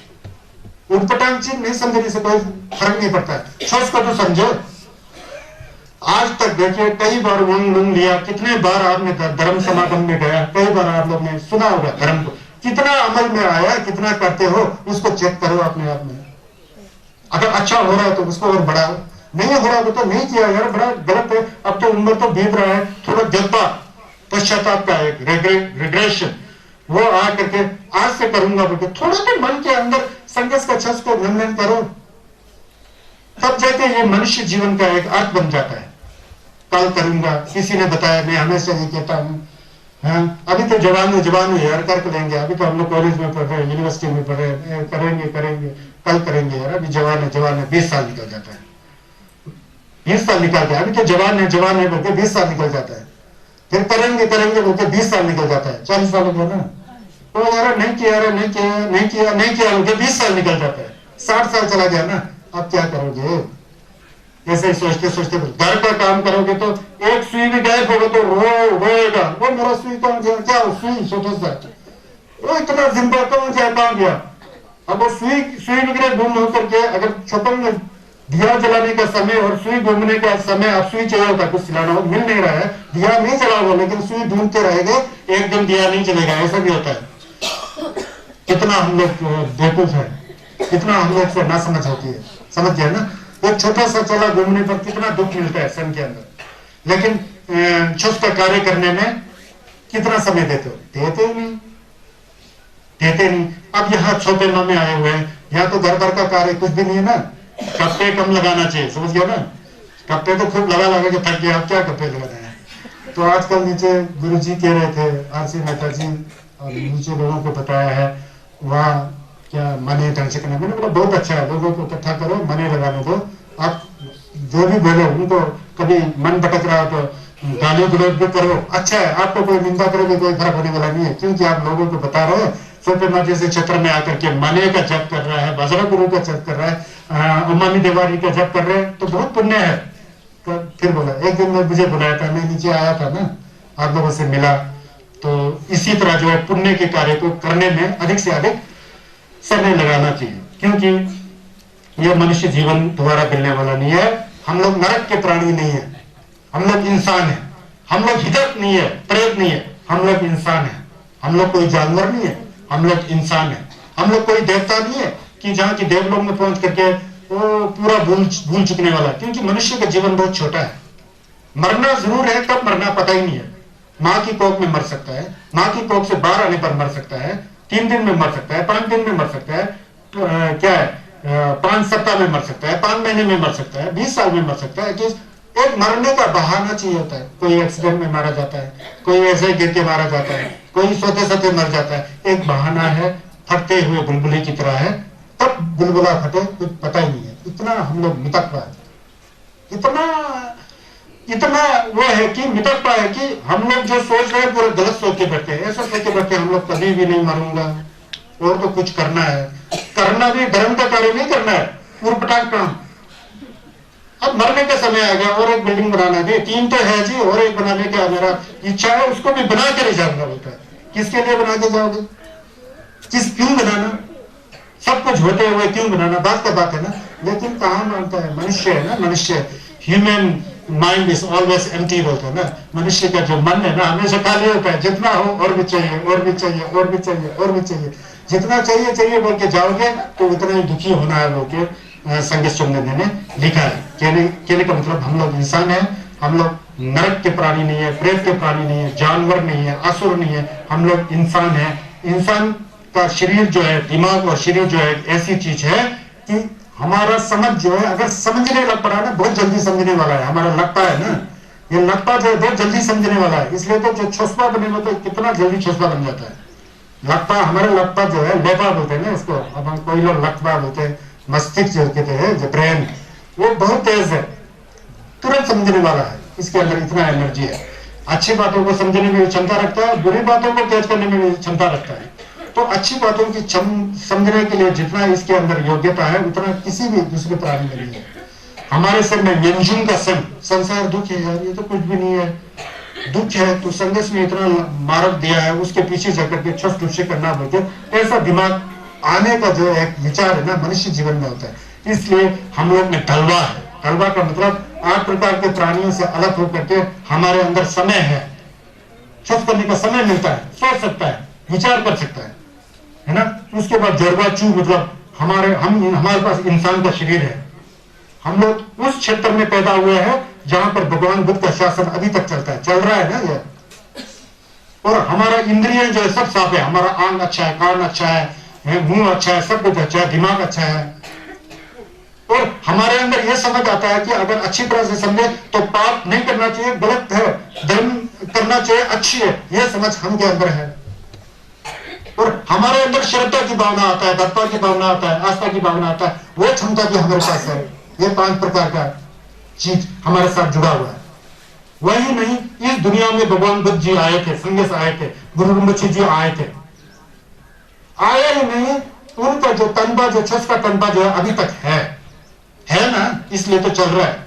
उटपटांग चीज नहीं समझने से कोई फर्क नहीं पड़ता है, सोच को तो समझो। आज तक देखिए कई बार उंग लिया, कितने बार आपने धर्म समागम में गया, कई बार आप लोग ने सुना होगा धर्म को, कितना अमल में आया, कितना करते हो, उसको चेक करो अपने आप में। अगर अच्छा हो रहा है तो उसको और बढ़ाओ, नहीं हो रहा तो नहीं किया यार, बड़ा गलत है। अब तो उम्र तो बीत रहा है, थोड़ा जज्बा पश्चाताप का एक रिग्रेशन वो आ करके आज से करूंगा बोलते थोड़ा तो मन के अंदर संघर्ष का छस को रंजन करो, तब जाके ये मनुष्य जीवन का एक अर्थ बन जाता है। कल करूंगा, किसी ने बताया, मैं हमेशा ये कहता हूँ, हाँ अभी तो जवान हो यार, कर लेंगे, अभी तो हम लोग कॉलेज में पढ़ रहे हैं, यूनिवर्सिटी में पढ़ रहे हैं, करेंगे कल करेंगे यार, अभी जवान है 20 साल निकल जाता है, 20 साल निकल गया, अभी तो जवान है बोलते 20 साल निकल जाता है, फिर करेंगे बोलते 20 साल निकल जाता है, 40 साल हो गया ना, तो यार नहीं किया बोलते 20 साल निकल जाता है, 60 साल चला गया ना। अब क्या करोगे? ऐसे ही सोचते घर का काम करोगे तो एक सुई भी गायब होगा तो रोएगा, वो मेरा सुई कहाँ गया, क्या सुई छोटा सा, वो इतना जिंदा कहाँ गया। अब वो सुई वगैरह गुम होकर के अगर छपन में दिया जलाने का समय और सुई घूमने का समय, अब सुई चाहिए होता कुछ सिलाना हो, मिल नहीं रहा है, दिया नहीं जला हुआ, लेकिन सुई ढूंढते रहेंगे, एक दिन दिया नहीं चलेगा, ऐसा भी होता है। कितना हम लोग बेवकूफ है, कितना हम लोग से ना समझ होती है, समझ गया ना। एक छोटा सा चला घूमने पर कितना दुख मिलता है सन के अंदर, लेकिन छोटा कार्य करने में कितना समय देते हो? देते नहीं। अब यहाँ छोटे मामे आए हुए हैं, यहाँ तो घर भर का कार्य कुछ भी नहीं है ना, कप्पे कम लगाना चाहिए, समझ गया ना। कप्पे तो खूब लगा के थक गया, अब क्या कप्पे लगाना है। तो आजकल नीचे गुरु जी कह रहे थे, आरसी मेहता जी, और नीचे लोगों को बताया है वहाँ क्या मने ढंग से करना, मैंने बोला बहुत अच्छा है, लोगों को इकट्ठा करो, मने लगाने दो, आप जो भी बोलो उनको, कभी मन भटक रहा हो तो गाली गलौज भी करो, अच्छा है, आपको कोई निंदा करोगे कोई फर्क होने वाला नहीं है, क्योंकि आप लोगों को बता रहे हो। सत्यनाथ जैसे क्षेत्र में आकर के मने का जप कर रहा है, बजरा गुरु का जप कर रहा है, उमामी देवारी का जप कर रहे हैं, तो बहुत पुण्य है। तो फिर बोला, एक दिन में मुझे बुलाया था, मैं नीचे आया था ना, आप लोगों से मिला, तो इसी तरह जो है पुण्य के कार्य को करने में अधिक से अधिक समय लगाना चाहिए, क्योंकि यह मनुष्य जीवन दोबारा मिलने वाला नहीं है। हम लोग नरक के प्राणी नहीं है, हम लोग इंसान है, हम लोग हिदक नहीं है, प्रेत नहीं है, हम लोग इंसान है, हम लोग कोई जानवर नहीं है, हम लोग इंसान है, हम लोग कोई देवता नहीं है कि जहाँ की देवलोक में पहुंच करके वो पूरा भूल चुकने वाला, क्योंकि मनुष्य का जीवन बहुत छोटा है। मरना जरूर है, कब मरना पता ही नहीं है। माँ की कोख में मर सकता है, माँ की कोख से बाहर आने पर मर सकता है, 3 दिन में मर सकता है, 5 दिन में मर सकता है, क्या है 5 सप्ताह में मर सकता है, 5 महीने में मर सकता है, 20 साल में मर सकता है। कि एक मरने का बहाना चाहिए होता है। कोई एक्सीडेंट में मारा जाता है, कोई ऐसे गिर के मारा जाता है, कोई सोते मर जाता है, एक बहाना है, फटते हुए बुलबुले की तरह है, तब बुलबुला फटे कुछ पता ही नहीं है। इतना हम लोग मितकवा है, इतना वो है कि मितकवा है कि हम लोग जो सोच रहे हैं पूरा गलत सोच के बैठे हैं। ऐसा सोच के बैठे हम लोग कभी भी नहीं मरूंगा और तो कुछ करना है, करना भी धर्म का कार्य नहीं करना है, उर्पटांग काम। अब मरने का समय आ गया और एक बिल्डिंग बनाना है, 3 तो है जी, और एक बनाने का मेरा इच्छा है, उसको भी बना के ले जाऊंगा बोलता है। किसके लिए बना के जाओगे? क्यों बनाना? सब कुछ होते हुए क्यों बनाना? बात है ना। लेकिन कहाँ मानता है? मनुष्य है ना, मनुष्य human mind is always empty बोलते हैं ना। मनुष्य का जो मन है ना हमेशा खाली होता है, जितना हो और भी चाहिए, और भी चाहिए, और भी चाहिए, और भी चाहिए। जितना चाहिए बोल के जाओगे तो उतना ही दुखी होना है बोल के संगीत चंद्र ने लिखा है। कहने का मतलब हम लोग इंसान है, हम लोग नरक के प्राणी नहीं है, प्रेत के प्राणी नहीं है, जानवर नहीं है, असुर नहीं है, हम लोग इंसान है। इंसान का शरीर जो है, दिमाग और शरीर जो है ऐसी चीज है कि हमारा समझ जो है, अगर समझने लग पड़ा ना बहुत जल्दी समझने वाला है। हमारा लगता है ना, ये लगता जो है बहुत जल्दी समझने वाला है। इसलिए तो जो छोसपा बनेगा तो कितना जल्दी छोसपा बन जाता है। लगता, हमारे लगता जो है, लेपा बोलते हैं ना इसको, अब हम कोई लोग लगता बोलते हैं, मस्तिष्क जो कहते हैं, जो ब्रेन, वो बहुत तेज है, तुरंत समझने वाला है। इसके अंदर इतना एनर्जी है, अच्छी बातों को समझने में क्षमता रखता है, बुरी बातों को कैच करने में क्षमता रखता है। तो अच्छी बातों की समझने के लिए जितना इसके अंदर योग्यता है उतना किसी भी दूसरे प्राणी में नहीं है। हमारे सर में व्यंजुन का संसार दुख है यार, ये तो कुछ भी नहीं है, दुख है तो संघर्ष में इतना मार्ग दिया है, उसके पीछे जाकर के छस से करना बोलते, ऐसा दिमाग आने का जो एक विचार है ना मनुष्य जीवन में होता है। इसलिए हम लोग में तलवा है। तलवा का मतलब 8 प्रकार के प्राणियों से अलग होकर के हमारे अंदर समय है, सोच करने का समय मिलता है, सोच सकता है, विचार कर सकता है ना। उसके बाद जरवाचू मतलब हमारे पास इंसान का शरीर है। हम लोग उस क्षेत्र में पैदा हुए हैं जहां पर भगवान बुद्ध का शासन अभी तक चलता है, चल रहा है ना ये। और हमारा इंद्रिय जो है सब साफ है, हमारा आंग अच्छा है, कान अच्छा है, मुंह अच्छा है, सब कुछ अच्छा है, दिमाग अच्छा है। और हमारे अंदर यह समझ आता है कि अगर अच्छी तरह से समझे तो पाप नहीं करना चाहिए, गलत है, धर्म करना चाहिए, अच्छी है, यह समझ हम के अंदर है। और हमारे अंदर श्रद्धा की भावना आता है, भक्ति की भावना आता है, आस्था की भावना आता है, वो क्षमता भी हमारे पास है। ये 5 प्रकार का चीज हमारे साथ जुड़ा हुआ है। वही नहीं, इस दुनिया में भगवान बुद्ध जी आए थे, संदेश आए थे, गुरु गोविंद जी आए थे, आए ही नहीं, उनका जो तनबा, जो छुस्का तनबा जो है अभी तक है ना, इसलिए तो चल रहा है।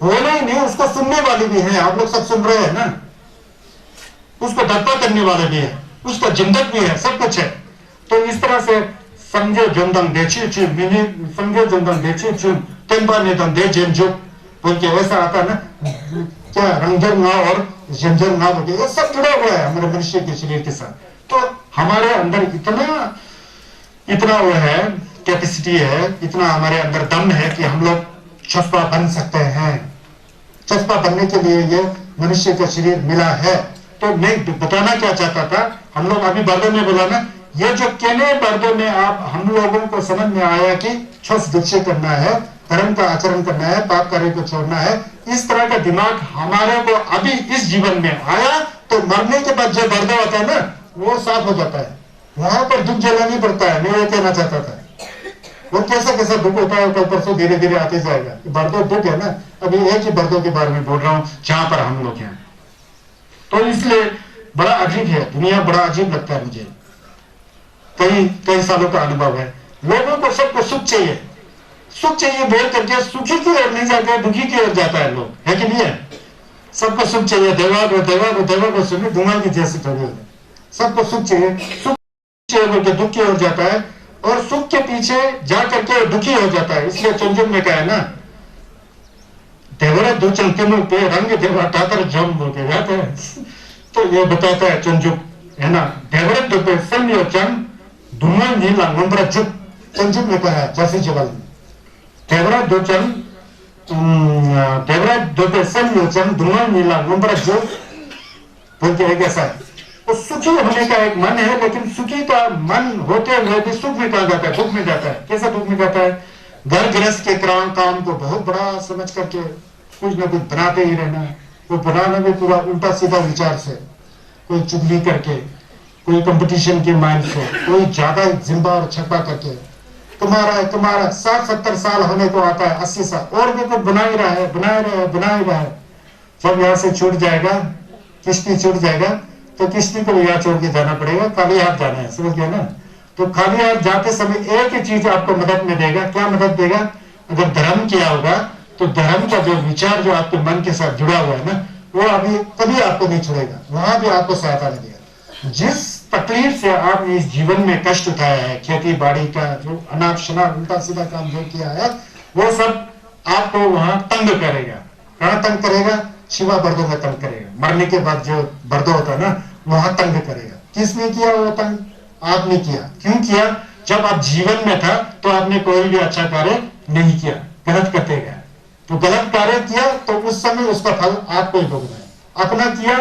होना ही नहीं, उसको सुनने वाले भी हैं, आप लोग सब सुन रहे हैं ना, उसको धक्का करने वाले भी है, उसका जिंदक भी है, सब कुछ है। तो इस तरह से समझो जंदन देची चुन मिनी, समझो जंदन देची चुन तेंबा नेदन दे जेंजो बोल के ऐसा आता है ना, क्या रंजन और जंजन बोल के, ये सब जुड़ा हुआ है हमारे मनुष्य के शरीर के साथ। तो हमारे अंदर इतना वो है, कैपेसिटी है, इतना हमारे अंदर दम है कि हम लोग चस्पा बन सकते हैं। चस्पा बनने के लिए ये मनुष्य का शरीर मिला है। तो मैं बताना क्या चाहता था, हम लोग अभी बर्दों में बोला ना, ये जो केने बर्दों में आप हम लोगों को समझ में आया कि छस दीक्षे करना है, धर्म का आचरण करना है, पाप कार्य को छोड़ना है, इस तरह का दिमाग हमारे को अभी इस जीवन में आया तो मरने के बाद जो बर्दा होता है ना, वो साफ हो जाता है, वहां पर दुख झेलना नहीं पड़ता है। मैं ये कहना चाहता था, वो कैसा दुख होता है, कल परसों धीरे धीरे आते जाएगा। बर्दो दुख है ना, अभी एक ही बर्दों के बारे में बोल रहा हूं जहां पर हम लोग हैं। तो इसलिए बड़ा अजीब है, दुनिया बड़ा अजीब लगता है मुझे। कई सालों का अनुभव है, लोगों को सबको सुख चाहिए, सुख चाहिए बोल करके सुखी की ओर नहीं जाता है, दुखी की ओर जाता है लोग, है कि नहीं है। सबको सुख चाहिए, देवा को सुनिए धुआं की जैसी थोड़ी है, सबको सुख चाहिए, सुख चाहिए बोल के दुख की ओर जाता है, और सुख के पीछे जा करके दुखी हो जाता है। इसलिए चुनजुम में कहा है ना, देवरा दो चंकियों पे रंग देवा टातर जम बोल के जाता है। तो ये बताता है चुनजुम है ना, देवरा दो पे सन्यो चम धुआं नीला नंबर जुप, चुनजुम में कहा है जैसे जवाल में, देवरा दो पे सन्यो चम धुआं नीला नंबर जुप बोल के एक ऐसा है। तो सुखी होने का एक मन है, लेकिन सुखी का मन होते हुए भी सुख में कहा जाता है, दुख में जाता है। कैसा दुख में जाता है, घर गृहस्थ के काम को बहुत बड़ा समझ करके कुछ ना कुछ बनाते ही रहना, वो बनाना भी पूरा उल्टा सीधा विचार से, कोई चुगली करके, कोई कंपटीशन के माइंड से, कोई ज्यादा जिम्बा और छपा करके, तुम्हारा 60-70 साल होने को आता है, 80 साल और भी कुछ बना ही रहा है। जब यहाँ से छूट जाएगा, किश्ती छूट जाएगा, तो किश्ती को यहाँ छोड़ के जाना पड़ेगा, खाली हाथ जाना है, समझ गया ना। तो खाली हाथ जाते समय एक ही चीज आपको मदद में देगा, क्या मदद देगा, अगर धर्म किया होगा तो धर्म का जो विचार जो आपके मन के साथ जुड़ा हुआ है ना, वो अभी कभी आपको नहीं छोड़ेगा, वहां भी आपको सहायता मिलेगा। जिस तकलीफ से आपने इस जीवन में कष्ट उठाया है, खेती बाड़ी का जो अनाप शनाप उल्टा सीधा काम जो किया है, वो सब आपको वहां तंग करेगा। कहां तंग करेगा, शिवा बर्दों में तंग करेगा। मरने के बाद जो बर्दो होता है ना, वहां तंग करेगा। किसने किया वो तंग, आपने किया। क्यों किया, जब आप जीवन में था तो आपने कोई भी अच्छा कार्य नहीं किया, गलत करते गए, तो गलत कार्य किया तो उस समय उसका फल आपको ही भोगना है। अपना किया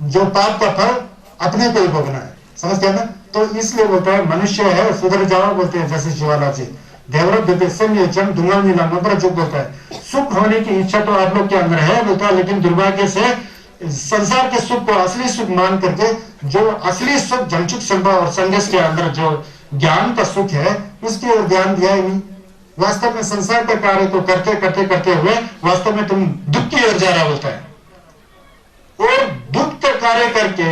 जो पाप का फल अपने को ही भोगना है, समझ गया ना। तो इसलिए बोलता है मनुष्य है सुधर जाओ, बोलते हैं जैसे शिवाला जी देवरत दूंगा मिला नंबर चुप बोलता है। सुख होने की इच्छा तो आप लोग के अंदर है बोलता है, लेकिन दुर्भाग्य से संसार के सुख को असली सुख मान करके जो असली सुख जमचुक संभा और संदेश के अंदर जो ज्ञान का सुख है उसकी ओर ध्यान दिया ही नहीं। वास्तव में संसार का कार्य को करते हुए वास्तव में तुम दुख की ओर जा रहा होता है, और दुख का कार्य करके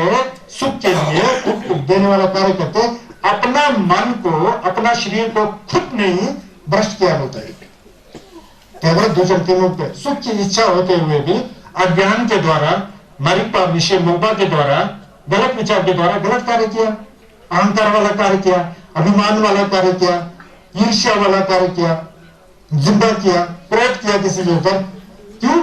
सुख के लिए दुख देने वाला कार्य करते अपना मन को, अपना शरीर को खुद नहीं भ्रष्ट किया होता है। केवल दूसरे तीनों पे सुख की इच्छा होते हुए भी अज्ञान के द्वारा, मरिपा विषय मोबा के द्वारा, गलत विचार के द्वारा गलत कार्य किया, अहंकार वाला कार्य किया। अभिमान वाला कार्य किया, ईर्ष्या वाला कार्य किया, जिद्दा किया, क्रोध किया किसी के ऊपर। क्यों?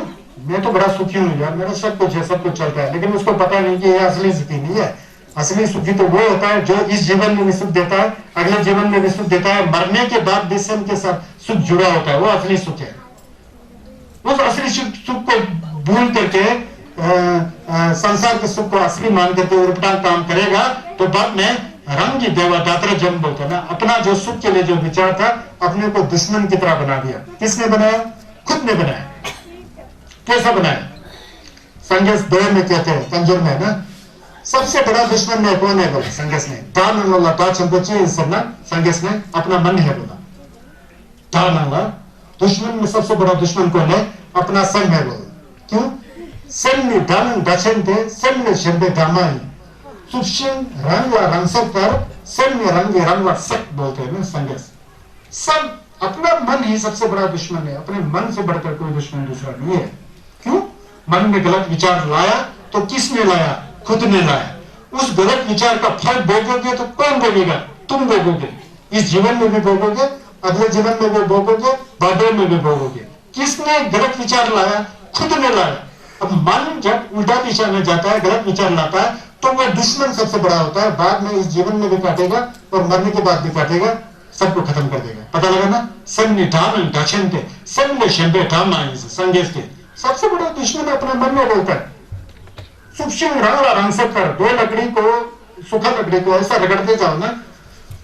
मैं तो बड़ा सुखी हूं यार, मेरा सब कुछ है, सब कुछ चलता है, लेकिन उसको पता नहीं कि ये असली सुखी नहीं है। असली सुखी तो वो होता है जो इस जीवन में भी सुख देता है, अगले जीवन में भी सुख देता है, मरने के बाद भी सब के साथ सुख जुड़ा होता है, वो असली सुख है। उस असली सुख को भूल करके संसार के सुख को असली मान करके उल्टा काम करेगा तो बाद में रंगी देवा दात्रा जन्म बोलते ना, अपना जो सुख के लिए जो विचार था अपने को दुश्मन की तरह बना दिया। किसने बनाया? खुद ने बनाया। कैसा बनाया? संघर्ष दो में कहते हैं, कंजूर में ना, सबसे बड़ा दुश्मन में कौन है बोला? संघर्ष ने। संघर्ष ने अपना मन है बोला। दुश्मन में सबसे बड़ा दुश्मन कौन है? अपना संग है बोला। क्यों? संग दान दचनते संग शब्द दामाई सुशिन रंग रंग पर संग रंग सक बोलते हैं ना संघर्ष। सब अपना मन ही सबसे बड़ा दुश्मन है, अपने मन से बढ़कर कोई दुश्मन दूसरा नहीं है। क्यों? मन में गलत विचार लाया तो किसने लाया? खुद ने लाया। उस गलत विचार का फल भोगोगे तो कौन भोगेगा? तुम भोगोगे। इस जीवन में भी भोगोगे, अगले जीवन में भी भोगोगे, बाद में भी भोगोगे। किसने गलत विचार लाया? खुद ने लाया। अब मन जब उल्टा दिशा में जाता है, गलत विचार लाता है, तो वह दुश्मन सबसे बड़ा होता है। बाद में इस जीवन में भी काटेगा और मरने के बाद भी काटेगा, सबको खत्म कर देगा। पता लगा ना? संघर्ष के सबसे बड़ा दुश्मन अपने मन में बोलता है। सूक्ष्म रंग से कर दो लकड़ी को, सूखा लकड़ी को ऐसा रगड़ते जाओ ना,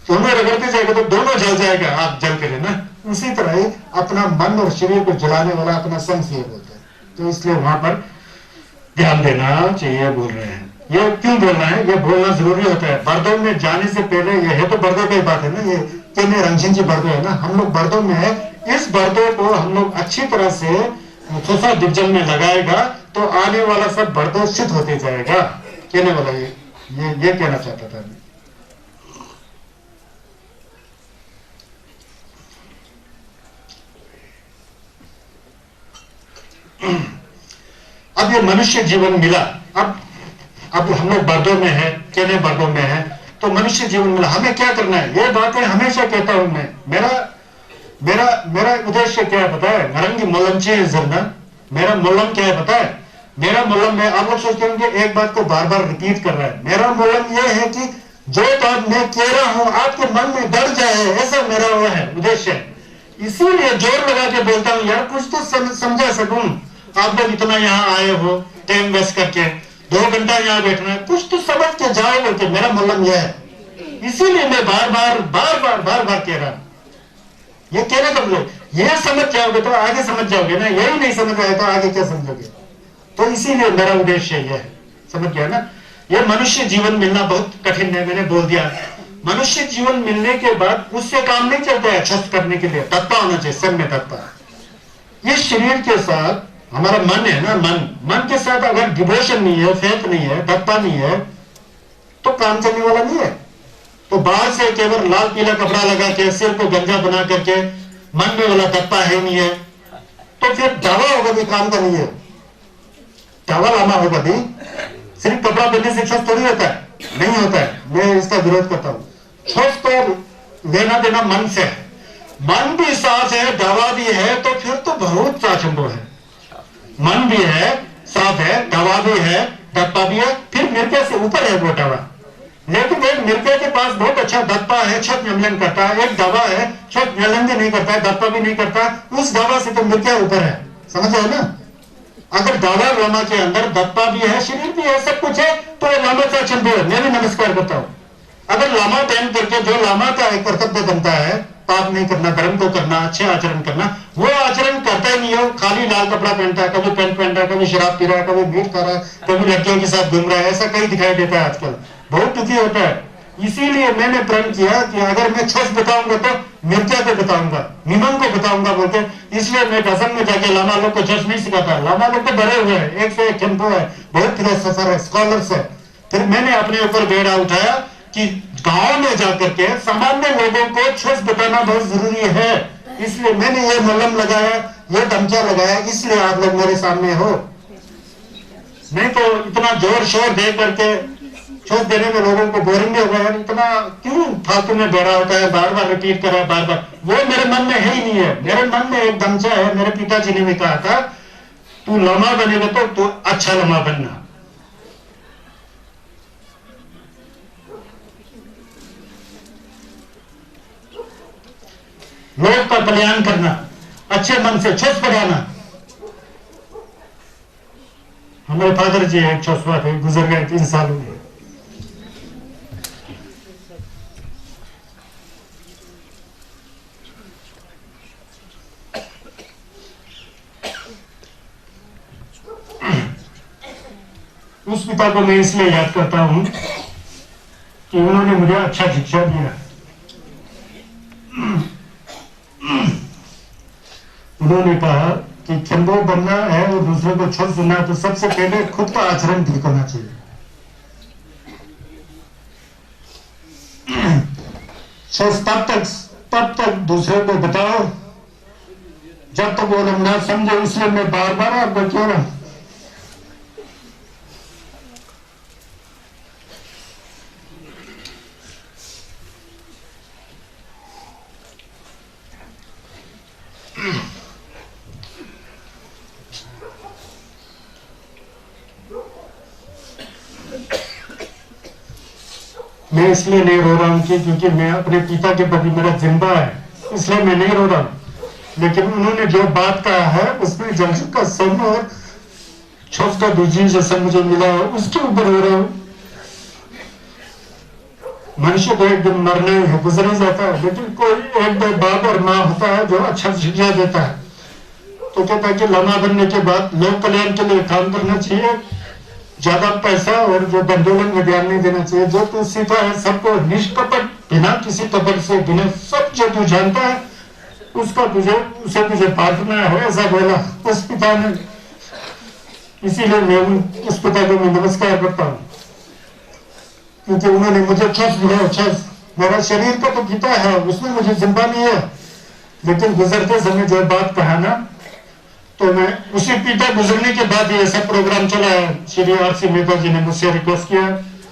दोनों रगड़ते जाएगा तो दोनों जल जाएगा, आप जल करे ना। उसी तरह ही अपना मन और शरीर को जलाने वाला अपना संग से बोलता है। तो इसलिए वहां पर ध्यान देना चाहिए। बोल रहे हैं ये क्यों बोलना है? ये बोलना जरूरी होता है। बर्दों में जाने से पहले, ये है तो बर्दों की बात है ना, ये केने रंगीन जी बर्दो है ना, हम लोग बर्दों में है। इस बर्दों को हम लोग अच्छी तरह से खोसा डिब्जल में लगाएगा तो आने वाला सब बर्दो शुद्ध होते जाएगा। कहने वाला ये कहना चाहता था मैं। अब ये मनुष्य जीवन मिला, अब हम लोग बर्दों में है, कहने बर्दों में है, तो मनुष्य जीवन मिला, हमें क्या करना है? ये बातें हमेशा कहता हूं मैं। मेरा उद्देश्य क्या है पता है? नरंगी मोलमचे जरना, मेरा मोलम क्या है पता है? मेरा मोलम में, आप लोग सोचते होंगे एक बात को बार बार रिपीट कर रहा है। मेरा मोलम यह है कि जो बात मैं कह रहा हूं आपके मन में डर जाए, ऐसा मेरा वो है उद्देश्य है। इसीलिए जोर लगा के बोलता हूं यार, कुछ तो समझा सकूं। आप लोग इतना यहाँ आए हो टाइम वेस्ट करके, 2 घंटा यहाँ बैठना है, कुछ तो समझ के जाओ बोलते, मेरा मोलम यह है। इसीलिए मैं बार बार कह रहा हूं। ये कहने का मतलब, ये समझ जाओगे तो आगे समझ जाओगे ना, यही नहीं समझ आए तो आगे क्या समझोगे? तो इसीलिए मेरा उद्देश्य यह है। समझ गया ना? ये मनुष्य जीवन मिलना बहुत कठिन है, मैंने बोल दिया। मनुष्य जीवन मिलने के बाद उससे काम नहीं चलता है। छस्त करने के लिए तत्पा होना चाहिए, सब में तत्पा। ये शरीर के साथ हमारा मन है ना, मन के साथ अगर डिवोशन नहीं है, फेथ नहीं है, तत्पा नहीं है, तो काम चलने वाला नहीं है। तो बाहर से केवल लाल पीला कपड़ा लगा के, सिर को गंजा बना करके, मन में वाला तत्पा है नहीं है, तो फिर दावा होगा भी काम का नहीं है। दावा लाना होगा भी, सिर्फ कपड़ा पहनने से छत थोड़ी होता है, नहीं होता है। मैं इसका विरोध करता हूं। छत तो लेना देना मन से है, मन भी साफ है, दवा भी है, तो फिर तो बहुत साचंबो है। मन भी है, साफ है, दवा भी है, दत्पा भी है, फिर मिर्गे से ऊपर है वो दवा। लेकिन एक मिर्गे के पास बहुत अच्छा दत्पा है, छत नियमन करता है, एक दवा है, छत नियमन भी नहीं करता है, दत्पा भी नहीं करता, उस दवा से तो मिर्गे ऊपर है। समझ आए ना? अगर दावा लामा के अंदर दत्पा भी है, शरीर भी है, सब कुछ है, तो लामा का चंबो है। मैं भी नमस्कार करता हूँ। अगर लामा पहन करके जो लामा का एक कर्तव्य बनता है, पाप नहीं करना, धर्म को करना, अच्छे आचरण करना, वो आचरण करता ही नहीं है। खाली लाल कपड़ा पहनता है, कभी पेंट पहन रहा है, कभी शराब पी रहा है, कभी मीट खा रहा है, कभी लड़कियों के साथ घूम रहा है, ऐसा कहीं दिखाई देता है आजकल। बहुत दुखी होता है। इसीलिए मैंने प्रण किया कि अगर मैं छस बताऊंगा तो मिर्जा को बताऊंगा, निमन को बताऊंगा बोलते। इसलिए मैं कसम में जाके लामा लोग को छस नहीं सिखाता। लामा लोग तो बड़े हुए हैं, 101 टेम्पो है, बहुत फिलोसोफर है, स्कॉलर्स है। फिर मैंने अपने ऊपर बेड़ा उठाया कि गांव में जाकर के सामान्य लोगों को छस बताना बहुत जरूरी है। इसलिए मैंने ये मलम लगाया, ये धमकिया लगाया, इसलिए आप लोग मेरे सामने हो। नहीं तो इतना जोर शोर दे करके छोड़ देने में लोगों को बोरिंग भी हो गया, इतना क्यों फालतू में दोहरा होता है, बार बार रिपीट कर रहा है, बार बार। वो मेरे मन में है ही नहीं है। मेरे मन में एक दमचा है। मेरे पिताजी ने भी कहा था, तू लमा बनेगा तो तू अच्छा लमा बनना। लोग का कल्याण करना, अच्छे मन से छुस पढ़ाना। हमारे फादर जी एक छुसवा थे, गुजर गए 3 साल हुए। उस पिता को मैं इसलिए याद करता हूं कि उन्होंने मुझे अच्छा शिक्षा दिया। उन्होंने कहा कि खंबो बनना है और दूसरे को छोड़ सुनना है तो सबसे पहले खुद का आचरण ठीक होना चाहिए। तब तक दूसरे को बताओ जब तक वो लोग ना समझे। इसलिए मैं बार बार आपको कह रहा हूं, मैं इसलिए नहीं रो रहा हूं क्योंकि मैं अपने पिता के प्रति मेरा जिम्मा है, इसलिए मैं नहीं रो रहा हूं। लेकिन उन्होंने जो बात कहा है उसमें जमशेद का सन और छोस का बीजी जैसा मुझे मिला है, उसके ऊपर रो रहा हूं। मनुष्य को एक दिन मरना ही है, गुजर ही जाता है, लेकिन कोई एक दो बाप और माँ होता है जो अच्छा शिक्षा देता है। तो कहता है कि लमा बनने के बाद लोक कल्याण के लिए काम करना चाहिए, ज्यादा पैसा और जो आंदोलन में ध्यान नहीं देना चाहिए। जो तू सीखा है सबको निष्कपट, बिना किसी कपट से, बिना सब जो तू जानता है उसका उसे तुझे बांटना है, ऐसा बोला उस पिता ने। इसीलिए मैं उस पिता को मैं नमस्कार करता हूँ, क्योंकि उन्होंने मुझे छस दिया। मेरा शरीर का तो पिता है, उसने मुझे जिम्मा नहीं है, लेकिन गुजरते समय जो बात कहा ना, तो मैं उसी पिता गुजरने के बाद ये सब प्रोग्राम चला है। श्री आरसी मेहता जी ने मुझसे रिक्वेस्ट किया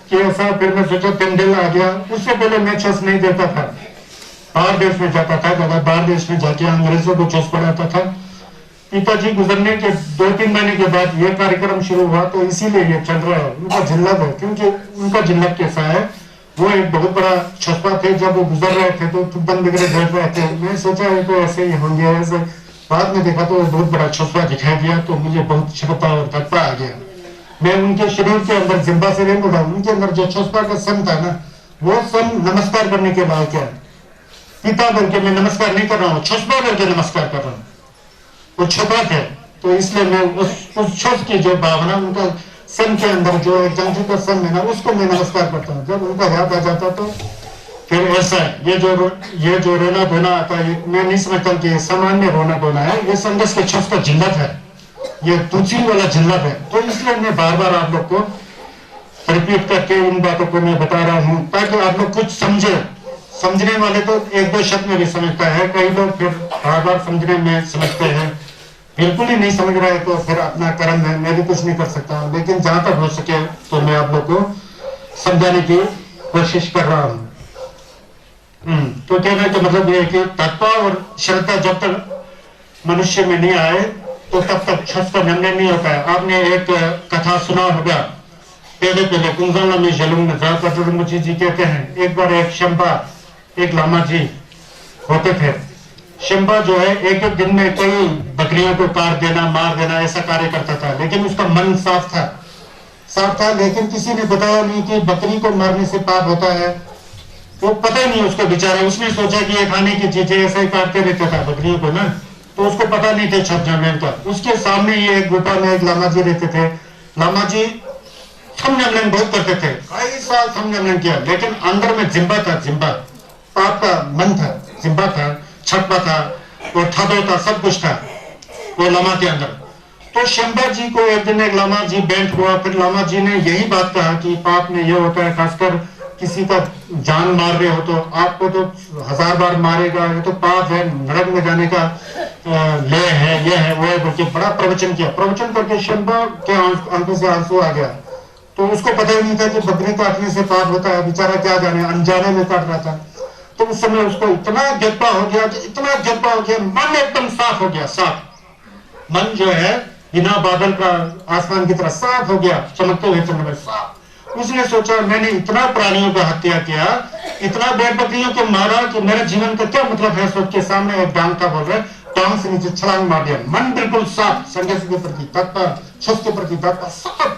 कि ऐसा, फिर मैं सोचा पेंडल आ गया। उससे पहले मैं छस नहीं देता था, बाहर देश में जाता था, बाहर देश में जाके अंग्रेजों को छस पढ़ाता था। पिताजी गुजरने के 2-3 महीने के बाद ये कार्यक्रम शुरू हुआ, तो इसीलिए ये चल रहा है। उनका जिल्लत है, क्योंकि उनका जिल्लत कैसा है, वो एक बहुत बड़ा छसपा थे। जब वो गुजर रहे थे तो बंद बिगड़े बैठ रहे थे। मैं सोचा है तो ऐसे ही होंगे, ऐसे बाद में देखा तो बहुत बड़ा छसपा दिखाई दिया, तो मुझे बहुत क्षमता और दत्ता आ गया। मैं उनके शरीर के अंदर जिम्बा से नहीं बोला, उनके अंदर जो छसपा का सन था ना, वो सन नमस्कार करने के बाद क्या पिता बोल के मैं नमस्कार नहीं कर रहा हूँ, छसपा बोल के नमस्कार कर रहा हूँ। वो छुपा थे, तो इसलिए मैं उस छस की जो भावना, उनका सन के अंदर जो एक जंतु का सन है ना, उसको मैं नमस्कार करता हूँ। जब उनका याद आ जाता तो फिर ऐसा है। ये जो रोना धोना आता है, मैं नहीं समझता कि सामान्य रोना धोना है, ये संघर्ष के छस का जिल्लत है, ये दूसरी वाला जिल्लत है। तो इसलिए मैं बार बार आप लोग को रिपीट करके उन बातों को मैं बता रहा हूँ, ताकि आप लोग कुछ समझे। समझने वाले तो 1-2 शब्द में भी समझता है, कई लोग फिर बार बार समझने में समझते हैं। बिल्कुल ही नहीं समझ रहे तो फिर अपना कर्म है, मैं भी कुछ नहीं कर सकता। लेकिन जहां तक हो सके तो मैं आप लोग को समझाने की कोशिश कर रहा हूँ। तो कहने का मतलब ये है कि तत्व और श्रद्धा जब तक मनुष्य में नहीं आए तो तब तक छस का निर्णय नहीं होता है। आपने एक कथा सुना होगा, पहले कुंजला में जलूंग मुझी जी कहते हैं, एक बार एक शंपा, एक लामा जी होते थे। शंपा जो है एक दिन में कई बकरियों को काट देना, मार देना, ऐसा कार्य करता था। लेकिन उसका मन साफ था। लेकिन किसी ने बताया नहीं कि बकरी को मारने से पाप होता है। वो पता ही नहीं उसको बेचारा। उसने सोचा कि ये खाने की चीजें, ऐसा ही काटते रहता था बकरियों को ना, तो उसको पता नहीं थे छप जमन का। उसके सामने ये एक गुफा में एक लामा जी रहते थे। लामा जी समझन बहुत करते थे, कई साल समझन किया, लेकिन अंदर में जिम्बा था, जिम्बा पाप का मन था, जिम्बा था, छप्पा था और ठदो था, सब कुछ था वो लामा के अंदर। तो शंबा जी को एक दिन एक लामा जी बैठ हुआ, फिर लामा जी ने यही बात कहा कि पाप में ये होता है, खासकर किसी का जान मार रहे हो तो आपको तो 1000 बार मारेगा, ये तो पाप है, नरक में जाने का ले है, ये है, वो है, बल्कि बड़ा प्रवचन किया। प्रवचन करके शंबा के आंखों से आंसू आ गया। तो उसको पता ही नहीं था कि बकरी काटने से पाप होता है, बेचारा क्या जाने, अनजाने में काट रहा था। तो उस समय उसको इतना जज्बा हो गया, इतना जज्बा हो गया, मन एकदम साफ हो गया, साफ मन जो है बिना बादल का आसमान की तरह साफ हो गया, चमकते हुए चंद्रमा साफ। उसने सोचा मैंने इतना प्राणियों का हत्या किया, इतना बेर बकरियों को मारा कि मेरे जीवन का क्या मतलब है, सोच के सामने एक डांग था, बोल रहे टांग से नीचे छलांग मार दिया। मन बिल्कुल साफ, संघर्ष के प्रति तत्पर, छुस के प्रति तत्पर, साफ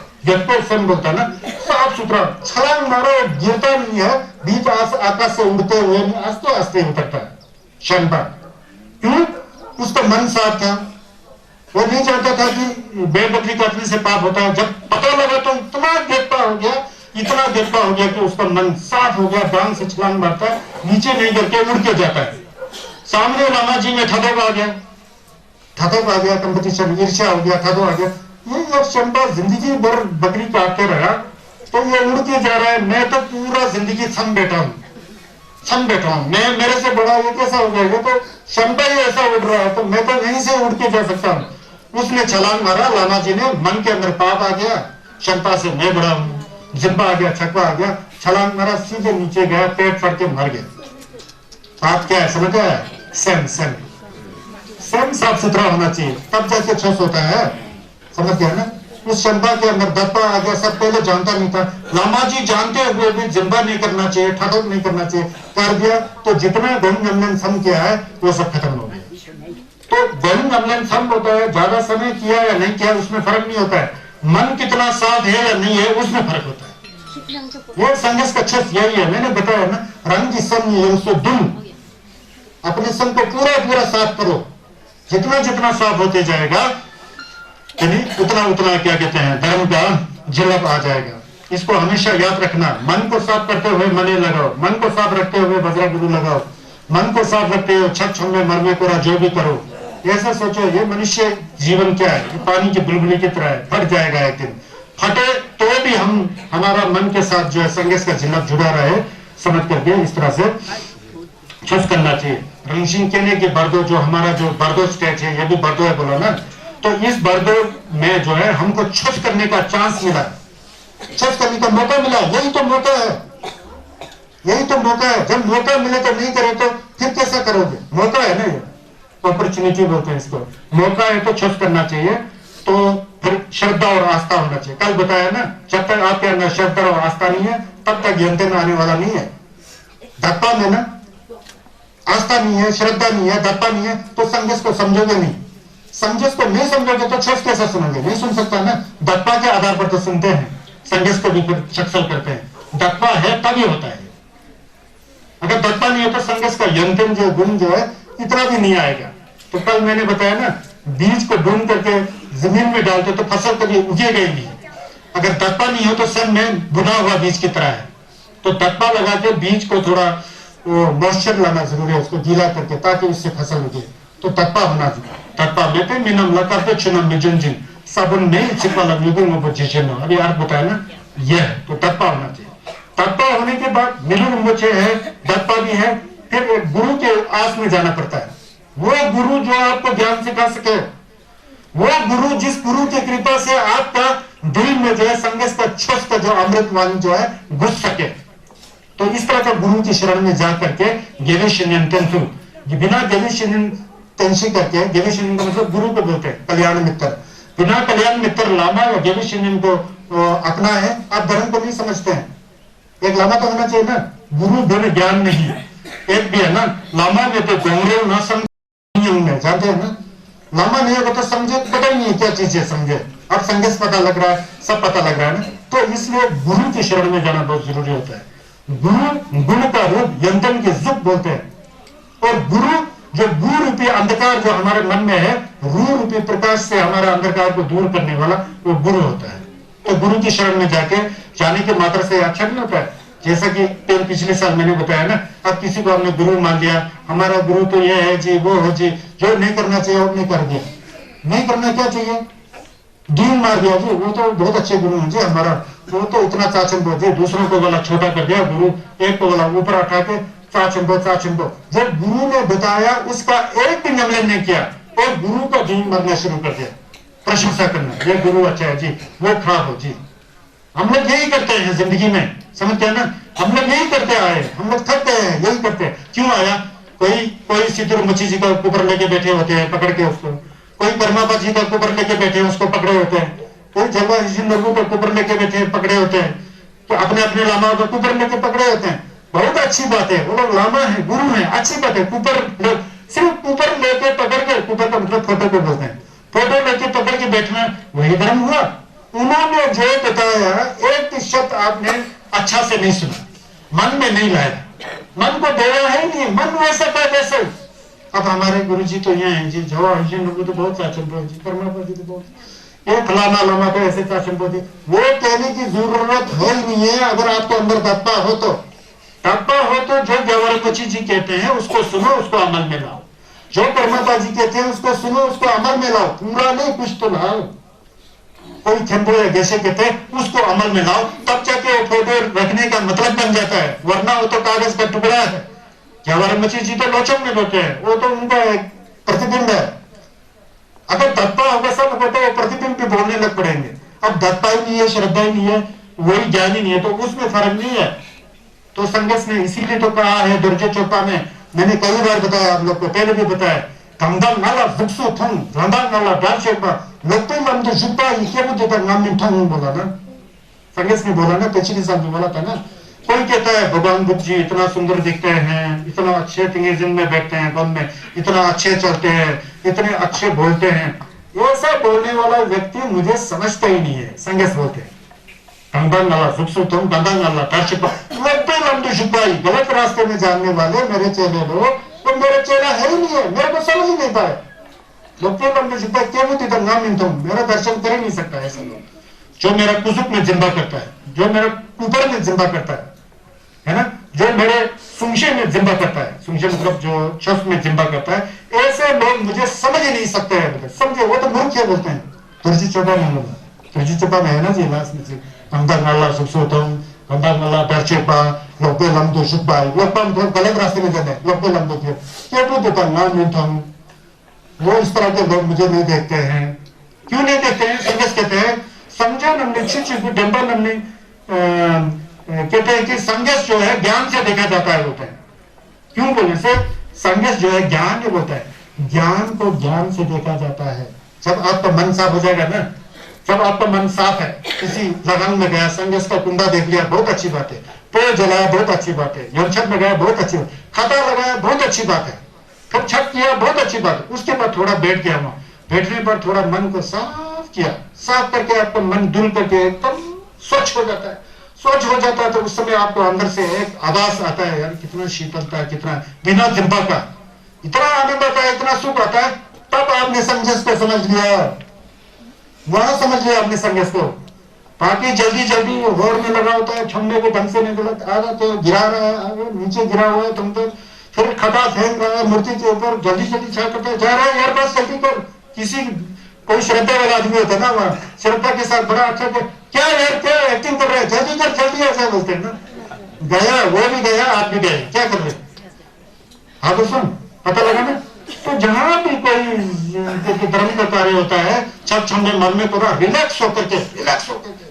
स्वयं बोलता है ना, साफ सुथरा छलांग मारो, गिरता नहीं है, बीच आकाश से उड़ते हुए आस्ते आस्ते उतरता है क्षण पर। क्यों? उसका मन साफ था, वो नहीं चाहता था कि बेबकरी काटने से पाप होता है। जब पता लगा तो इतना देवता हो गया, इतना देवता हो गया कि उसका मन साफ हो गया, डांग से छलांग मारता है, नीचे नहीं करके उड़ के जाता है। सामने लामा जी में ठदक आ गया, ठदक आ गया, कंपटीशन, ईर्ष्या हो गया, ठदक आ गया। ये चंपा जिंदगी भर बकरी काटते रहा, तो ये उड़ के जा रहा है, मैं तो पूरा जिंदगी थम बैठा हूं, थम बैठा हूं, मैं मेरे से बड़ा ये कैसा हो गया, ये तो चंपा ही ऐसा उड़ रहा है, तो मैं तो यहीं से उड़ के जा सकता हूं। उसने छलांग मारा, लामा जी ने, मन के अंदर पाप आ गया, क्षमता से मैं बड़ा हूं, जिब्बा आ गया, छक्का आ गया, छलांग मारा, सीधे नीचे गया, पेट फट के मर गया। पाप क्या है समझ आया? सेम सेम सेम साफ सुथरा होना चाहिए, तब जाके छस होता है, समझ गया ना? उस चंपा के अंदर दत्ता आ गया, सब पहले जानता नहीं था, लामा जी जानते हुए भी जिब्बा नहीं करना चाहिए, ठटक नहीं करना चाहिए, कर दिया, तो जितना गंगन सम किया है वो सब खत्म हो गया। तो गहन अमलन सम होता है, ज्यादा समय किया या नहीं किया उसमें फर्क नहीं होता है, मन कितना साफ है या नहीं है उसमें फर्क होता है। वो संघर्ष का छस यही है, मैंने बताया ना, रंग की सम दुम, अपने सम को पूरा पूरा साफ करो, जितना जितना साफ होते जाएगा उतना उतना क्या कहते हैं, धर्म का झलक आ जाएगा। इसको हमेशा याद रखना, मन को साफ करते हुए मने लगाओ, मन को साफ रखते हुए बजरा गुरु लगाओ, मन को साफ रखते हुए छक छम्मे मरने कोरा जो भी करो। ऐसा सोचो, ये मनुष्य जीवन क्या है, पानी की बुलबुली की तरह है, फट जाएगा एक दिन, फटे तो भी हम हमारा मन के साथ जो है संघर्ष का झिलक जुड़ा रहे, समझ करके इस तरह से छुस करना चाहिए। रणसिंह कहने के बर्दो, जो हमारा जो बर्दो स्टेज है, ये भी बर्दो है बोला ना, तो इस बर्दो में जो है हमको छुस करने का चांस मिला, छुस करने का मौका मिला, यही तो मौका है, यही तो मौका है। जब मौका मिले तो नहीं करे तो फिर कैसा करोगे? मौका है ना, ये अपॉर्चुनिटी बोलते हैं इसको, मौका है तो छुस करना चाहिए। तो फिर श्रद्धा और आस्था होना चाहिए, कल बताया ना, जब तक आपके अंदर श्रद्धा और आस्था नहीं है तब तक यंत्र में आने वाला नहीं है। धप्पा में ना आस्था नहीं है, श्रद्धा नहीं है, धप्पा नहीं है, तो संघर्ष को समझोगे नहीं, संघर्ष को नहीं समझोगे तो छस कैसे सुनोगे? नहीं सुन सकता ना, धप्पा के आधार पर तो सुनते हैं, संघर्ष को भी फिर छक्सल करते हैं। धप्पा है तभी होता है, अगर धप्पा नहीं होता संघर्ष का यंत्र जो गुण जो है इतना भी नहीं आएगा। तो कल मैंने बताया ना, बीज को ढूंढ करके जमीन में डालते तो फसल कभी उगेगा ही नहीं, अगर धप्पा नहीं हो तो सब में बुना हुआ बीज की तरह है। तो धप्पा लगा के बीज को थोड़ा मॉइस्चर लाना जरूरी है, उसको गीला करके, ताकि उससे फसल उगे। तो धप्पा होना चाहिए, धप्पा बेटे मिनम लकाते चुनम मिजुंजिन साबुन नहीं छिपा लगेगी वो जिजिन, अभी अर्थ बताया ना, यह तो धप्पा होना चाहिए। धप्पा होने के बाद मिलुन मुझे है, धप्पा भी है, फिर एक गुरु के आस में जाना पड़ता है, वो गुरु जो आपको ज्ञान सिखा सके, वो गुरु जिस गुरु की कृपा से आपका दिल में जो है संघर्ष का छुस का जो अमृत वाणी जो है घुस सके। तो इस तरह का गुरु की शरण में जा करके बिना गेविशन्यन करके, गेविशन्यन का मतलब गुरु को बोलते हैं, कल्याण मित्र, बिना कल्याण मित्र लामा या गेविशन्यन को अपना है, आप धर्म को नहीं समझते हैं। एक लामा तो होना चाहिए ना, गुरु बिन ज्ञान नहीं, एक भी है ना, लामा में तो गोंगरे ना समझ, जानते हैं ना, लामा नहीं होगा तो समझे पता ही नहीं क्या चीज है, समझे। अब संघर्ष पता लग रहा है, सब पता लग रहा है ना, तो इसलिए गुरु की शरण में जाना बहुत जरूरी होता है। गुरु गुण का रूप यंत्रन के जुग बोलते हैं, और गुरु जो गुरु रूपी अंधकार जो हमारे मन में है, रू रूपी प्रकाश से हमारा अंधकार को दूर करने वाला वो गुरु होता है। तो गुरु की शरण में जाके जाने के मात्र से अच्छा नहीं होता है, जैसा कि पिछले साल मैंने बताया ना, अब किसी को हमने गुरु मान लिया, हमारा गुरु तो ये है जी, वो है जी, जो नहीं करना चाहिए वो नहीं कर दिया। नहीं करना क्या चाहिए? डीन मार दिया जी, वो तो बहुत अच्छे गुरु हैं जी हमारा, वो तो इतना चाचंबो जी, दूसरों को बोला छोटा कर दिया गुरु, एक को बोला ऊपर उठा के चाचंबो चाचंबो। जब गुरु ने बताया उसका एक भी नियमन नहीं किया और गुरु का डीन मारना शुरू कर दिया, प्रशंसा करना, ये गुरु अच्छा है जी, वो खराब हो जी, हम लोग यही करते हैं जिंदगी में, समझते हैं ना, हम लोग यही करते आए, हम लोग थक गए हैं, यही करते हैं। क्यों आया? कोई कोई सिद्धू मच्छी जी का कुबर लेके बैठे होते हैं पकड़ के उसको, कोई कर्माबा जी का कुबर लेके बैठे उसको पकड़े होते हैं, कोई जलवा जी लोगों का कुबर लेके बैठे पकड़े होते हैं, तो अपने अपने लामाओं का कुबर लेके पकड़े होते हैं। बहुत अच्छी बात है, वो लोग लामा है, गुरु है, अच्छी बात है। कुबर सिर्फ कुबर लेके पकड़ के, कुबर का मतलब फोटो को बोलते हैं, फोटो लेके पकड़ के बैठना वही धर्म हुआ। उन्होंने जो बताया एक शब्द आपने अच्छा से नहीं सुना, मन में नहीं लाया, मन को दया है नहीं, मन वैसा का वैसे। अब हमारे गुरु जी तो यहाँ है जी, जवाहर जी लोग तो बहुत शासन जी, परमात्मा जी तो बहुत, ये फलाना लामा तो ऐसे शासन बोलते, वो कहने की जरूरत है ही नहीं है। अगर आपके अंदर तत्पा हो तो जो जवाहर मच्छी जी कहते हैं उसको सुनो, उसको अमल में लाओ। जो परमात्मा जी कहते हैं उसको सुनो, उसको अमल में लाओ। पूरा नहीं, कुछ तो लाओ। कोई थेम्बो है जैसे कहते हैं, उसको अमल में लाओ, तब जाके वो फोटो रखने का मतलब बन जाता है, वरना वो तो कागज का टुकड़ा है। जवाहर मच्छी जी तो लोचन में होते हैं, वो तो उनका एक प्रतिबिंब है। अगर दत्ता होगा सब होगा तो वो प्रतिबिंब भी बोलने लग पड़ेंगे। अब दत्ता ही नहीं है, श्रद्धा ही नहीं है, वही ज्ञान ही नहीं है, तो उसमें फर्क नहीं है। तो संघर्ष ने इसीलिए तो कहा है दुर्जय चोपा में, मैंने कई बार बताया आप लोग को, पहले भी बताया, Tangdang nala zuksu thong, tangdang nala darsheba, लोगों ने तो जुटा ये वो देता नाम में थोंग बोला ना, संगीत में बोला ना, पिछले साल भी बोला था ना। कोई कहता है भगवान बुद्ध जी इतना सुंदर दिखते हैं, इतना अच्छे तिंगेजिम में बैठते हैं, वन में इतना अच्छे चलते हैं, इतने अच्छे बोलते हैं। ऐसा बोलने वाला व्यक्ति मुझे समझता ही नहीं है। संगीत बोलते हैं तंगदंग नला जुक्सु थोंग, तंगदंग नला darsheba, लोगों ने जुटाई गलत रास्ते में जाने वाले मेरे चेले लोग, तो मेरा चेला है ही नहीं है, मेरे को समझ ही नहीं पाए। लोगों ने जिंदा क्या वो तीतर नाम इन तुम मेरा दर्शन कर ही नहीं सकता ऐसा लोग। जो मेरा कुसुक में जिंदा करता है, जो मेरा ऊपर में जिंदा करता है ना, जो मेरे सुंशे में जिंदा करता है, सुंशे मतलब जो चफ में जिंदा करता है, ऐसे लोग मुझे समझ ही नहीं सकते हैं। समझे वो तो मूर्ख है बोलते हैं। तुर्जी चोपा में बोला, तुर्जी चोपा में है ना जी लास्ट में से अंदर नाला सुसुतम, अंदर नाला दर्शेपा, लोपे लंबो शुभाई, लोपम तो गलत रास्ते में जाते हैं, लोपे लंबो के क्या वो तो नाम इन तुम। वो इस तरह के लोग मुझे नहीं देखते हैं। क्यों नहीं देखते हैं? संघर्ष कहते हैं समझो नमने छिछ डंबा नमने कहते हैं कि संघर्ष जो है ज्ञान से देखा जाता है बोलते हैं। क्यों बोलने से? संघर्ष जो है ज्ञान जो बोलता है, ज्ञान को ज्ञान से देखा जाता है। जब आपका मन साफ हो जाएगा ना, जब आपका मन साफ है, किसी लगन में गया, संघर्ष का कुंडा देख लिया, बहुत अच्छी बात है। पेड़ जलाया, बहुत अच्छी बात है। यमछत में गया, बहुत अच्छी बात, खाता लगाया, बहुत अच्छी बात है। फिर छत किया, बहुत अच्छी बात है। उसके बाद थोड़ा बैठ गया वहां, बैठने पर थोड़ा मन को साफ किया, साफ करके आपका मन धुल करके एकदम स्वच्छ हो जाता है। स्वच्छ हो जाता है तो उस समय आपको अंदर से एक आवाज आता है, यार कितना शीतलता है, कितना बिना चिंता का इतना आनंद आता है, इतना सुख आता है। तब आपने संघर्ष को समझ लिया, वहां समझ लिया आपने संघर्ष को। बाकी जल्दी जल्दी होड़ में लगा होता है, छमने को ढंग से नहीं गलत आ रहा तो गिरा रहा है, आगे नीचे गिरा हुआ है, तुम तो फिर खटा फेंक रहा है मूर्ति के ऊपर, जल्दी जल्दी छा करते जा रहा है, यार बस जल्दी कर। किसी कोई श्रद्धा वाला आदमी होता है ना, वहां श्रद्धा के साथ बड़ा अच्छा क्या यार क्या एक्टिंग कर रहे हैं, जल्दी कर जल्दी, ऐसा बोलते हैं ना। गया वो भी गया, आप भी गए, क्या कर रहे? हाँ तो सुन, पता लगा ना। तो जहां भी कोई धर्म का कार्य होता है, छप छमने मन में पूरा रिलैक्स होकर के, रिलैक्स होकर के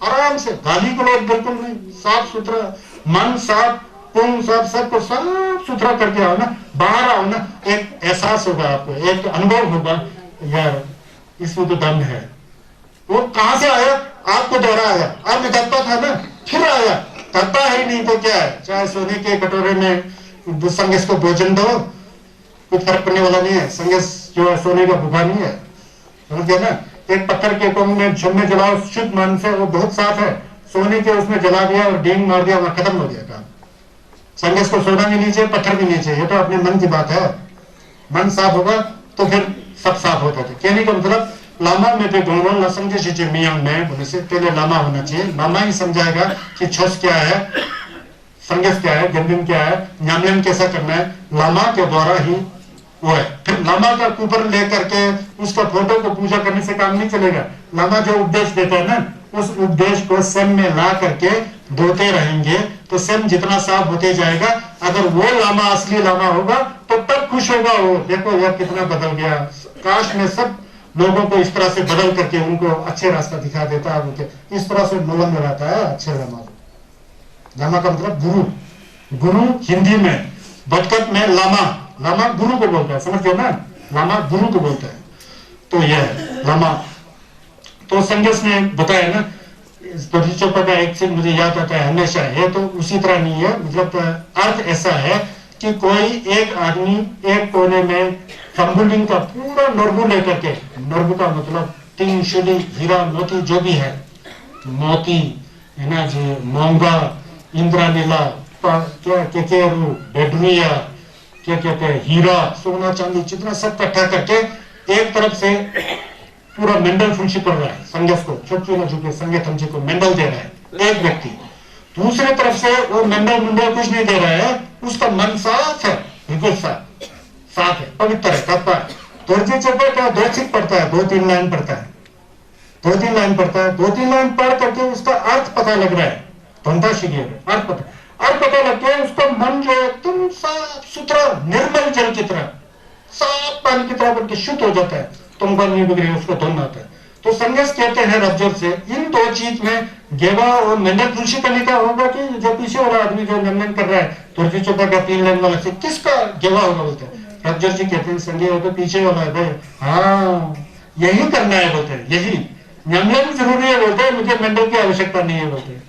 आराम से, गाली गलौज बिल्कुल नहीं, साफ सुथरा मन, साफ पुंग, सबको साफ सुथरा करके आओ ना, बाहर आओ ना, एक एहसास होगा आपको, एक अनुभव होगा, यार इसमें तो दम है। वो कहां से आया? आपको द्वारा आया, आपने दत्ता था ना, फिर आया। दत्ता है नहीं तो क्या है? चाहे सोने के कटोरे में संघर्ष को भोजन दो, कुछ फर्क पड़ने वाला नहीं है। संघर्ष जो है सोने का भूखा नहीं है, समझ गए ना। एक पत्थर के कुंभ में छुपने जलाओ शुद्ध मन से, वो बहुत साफ है, सोने के उसमें जला दिया और डींग मार दिया, वहां खत्म हो गया काम। संघर्ष को सोना भी नहीं चाहिए, पत्थर भी नहीं चाहिए, ये तो अपने मन की बात है। मन साफ होगा तो फिर सब साफ होता है। कहने का मतलब लामा में पे गुणवन न समझे चीजें मियांग में बोले से पहले लामा होना चाहिए। लामा ही समझाएगा कि छस क्या है, संघर्ष क्या है, गंदिम क्या है, न्यामलेम कैसा करना है, लामा के द्वारा ही वो है। फिर लामा का कुपर लेकर के उसका फोटो को पूजा करने से काम नहीं चलेगा। लामा जो उपदेश देता है ना, उस उपदेश को सेम में ला करके धोते रहेंगे तो सेम जितना साफ होते जाएगा। अगर वो लामा असली लामा होगा तो तब खुश होगा वो, देखो यार कितना बदल गया, काश में सब लोगों को इस तरह से बदल करके उनको अच्छे रास्ता दिखा देता है, उनके इस तरह से मोलन लगाता है अच्छे लामा। लामा का मतलब गुरु, गुरु हिंदी में, बटकट में लामा, लामा गुरु को बोलता है, समझ गए ना, लामा गुरु को बोलता है। तो यह है लामा। तो संगस ने बताया ना, दोरजी चोपड़ा का एक चीज मुझे याद आता है हमेशा, है तो उसी तरह नहीं है, मतलब अर्थ ऐसा है कि कोई एक आदमी एक कोने में फंबुलिंग का पूरा नरबू लेकर के, नरबू का मतलब तीन शुली हीरा मोती जो भी है, मोती है ना जी, मोंगा, इंद्रानीला, क्या केकेरू, बेडरिया, क्या कहते हैं, हीरा, सोना चांदी, जितना सब इकट्ठा करके एक तरफ से पूरा मेंडल फुंशी कर रहा है संगस को, छोटी नजू के संगत हमजी को मेंडल दे रहा है एक व्यक्ति। दूसरे तरफ से वो मेंडल मुंडल कुछ नहीं दे रहा है, उसका मन साफ है, बिल्कुल साफ, साफ है, पवित्र है, तत्व है। दोरजी चोपड़ा का 2 चिट पढ़ता है, 2-3 लाइन पढ़ता है, 2-3 लाइन पढ़ता है, 2-3 लाइन पढ़ करके उसका अर्थ पता लग रहा है, धंधा शिखे अर्थ पता लग गया, उसका मन जो एकदम साफ सुथरा निर्मल जल की तरह, साफ पानी की तरह बनके शुद्ध हो जाता है, तुम बन नहीं बिगड़े, उसको धुन आता है। तो संगस कहते हैं रफ्जर से, इन 2 चीज में गेवा और मेंडल तुलसी करने का होगा कि जो पीछे वाला आदमी जो नंदन कर रहा है दोरजी चोपड़ा का 3 लाइन वाला से, किसका गेवा होगा बोलते हैं रफ्जर जी, कहते हैं संजय हो तो पीछे वाला है भाई, हाँ यही करना है बोलते हैं, यही नंदन जरूरी है बोलते हैं, मुझे मेंडल की आवश्यकता नहीं है बोलते हैं,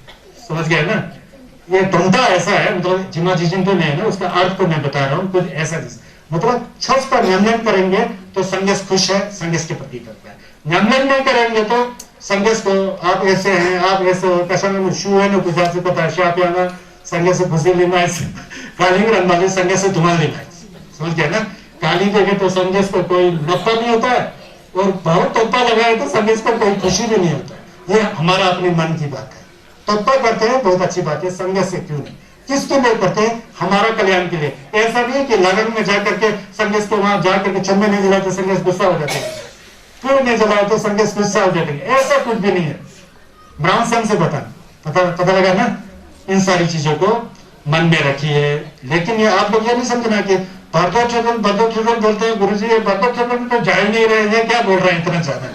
समझ गए ना। ये धंधा ऐसा है, मतलब जिमा जिजिन तो नहीं है ना, उसका अर्थ को मैं बता रहा हूँ, कुछ ऐसा मतलब छस का नियमन करेंगे तो संगस खुश है, संगस के प्रति करता है, नियमन नहीं करेंगे तो संगस को आप ऐसे हैं, आप ऐसे हो, कशा में शू है ना कुछ आपसे पता है, शाप याना संगस से खुशी लेना है, काली रंग वाले संगस से धुआं लेना है, समझ गया ना। काली देखे तो संगस को कोई नफा नहीं होता है, और बहुत तोपा लगाए तो संगस को कोई खुशी भी नहीं होता है। ये हमारा अपने मन की बात है, तोपा करते हैं बहुत अच्छी बात है, संगस से क्यों नहीं, किसके लिए करते हैं, हमारा कल्याण के लिए। ऐसा नहीं कि लगन में जाकर के संगस को वहां जाकर के चम्मे नहीं जलाते संगस गुस्सा हो जाते हैं, क्यों नहीं जलाए तो संगस गुस्सा हो जाते हैं, ऐसा कुछ भी नहीं है। ब्राह्मण संघ से पता लगा ना, इन सारी चीजों को मन में रखिए। लेकिन ये आप लोग ये नहीं समझना कि भरदोचरण बोलते हैं गुरु जी, भरदोचरण तो जा ही नहीं रहे हैं, क्या बोल रहे हैं इतना ज्यादा।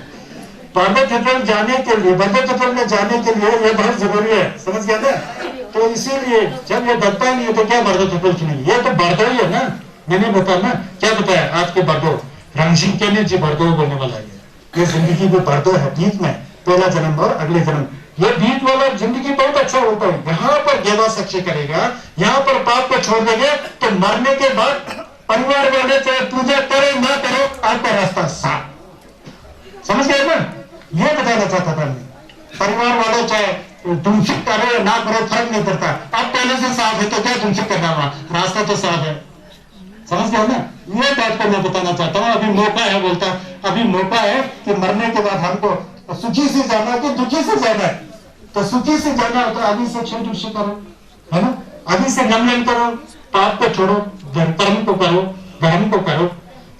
भरदोचरण जाने के लिए, भरदोचरण में जाने के लिए ये बहुत जरूरी है, समझ गया ना। तो इसीलिए जब ये बढ़ता नहीं है तो क्या भरदो चुनेंगे, ये तो बढ़ता ही है ना। मैंने बताया ना, क्या बताया आज के भरदो, रणसिंह के जी भरदो बोलने वाला है, ये जिंदगी में भरदो है, बीच में पहला जन्म और अगले जन्म, ये बीच वाला जिंदगी बहुत अच्छा होता है। यहाँ पर गेवा सच्चे करेगा, यहाँ पर पाप को छोड़ देंगे तो मरने के बाद परिवार वाले चाहे पूजा करे ना करो, आपका रास्ता साफ, समझ गए ना। ये बताना चाहता था मैं, परिवार वाले चाहे तुमसे करो ना करो फर्क नहीं पड़ता, अब पहले से साफ है तो क्या तुमसे करना हुआ, रास्ता तो साफ है, समझ गए ना। ये बात को मैं बताना चाहता हूँ। अभी मौका है, बोलता अभी मौका है कि मरने के बाद हमको सुखी से जाना कि दुखी से जाना है, तो सुखी से जाना है तो अभी से क्षय करो, है ना, अभी से नमन करो, पाप को छोड़ो, कर्म को करो, धर्म को करो,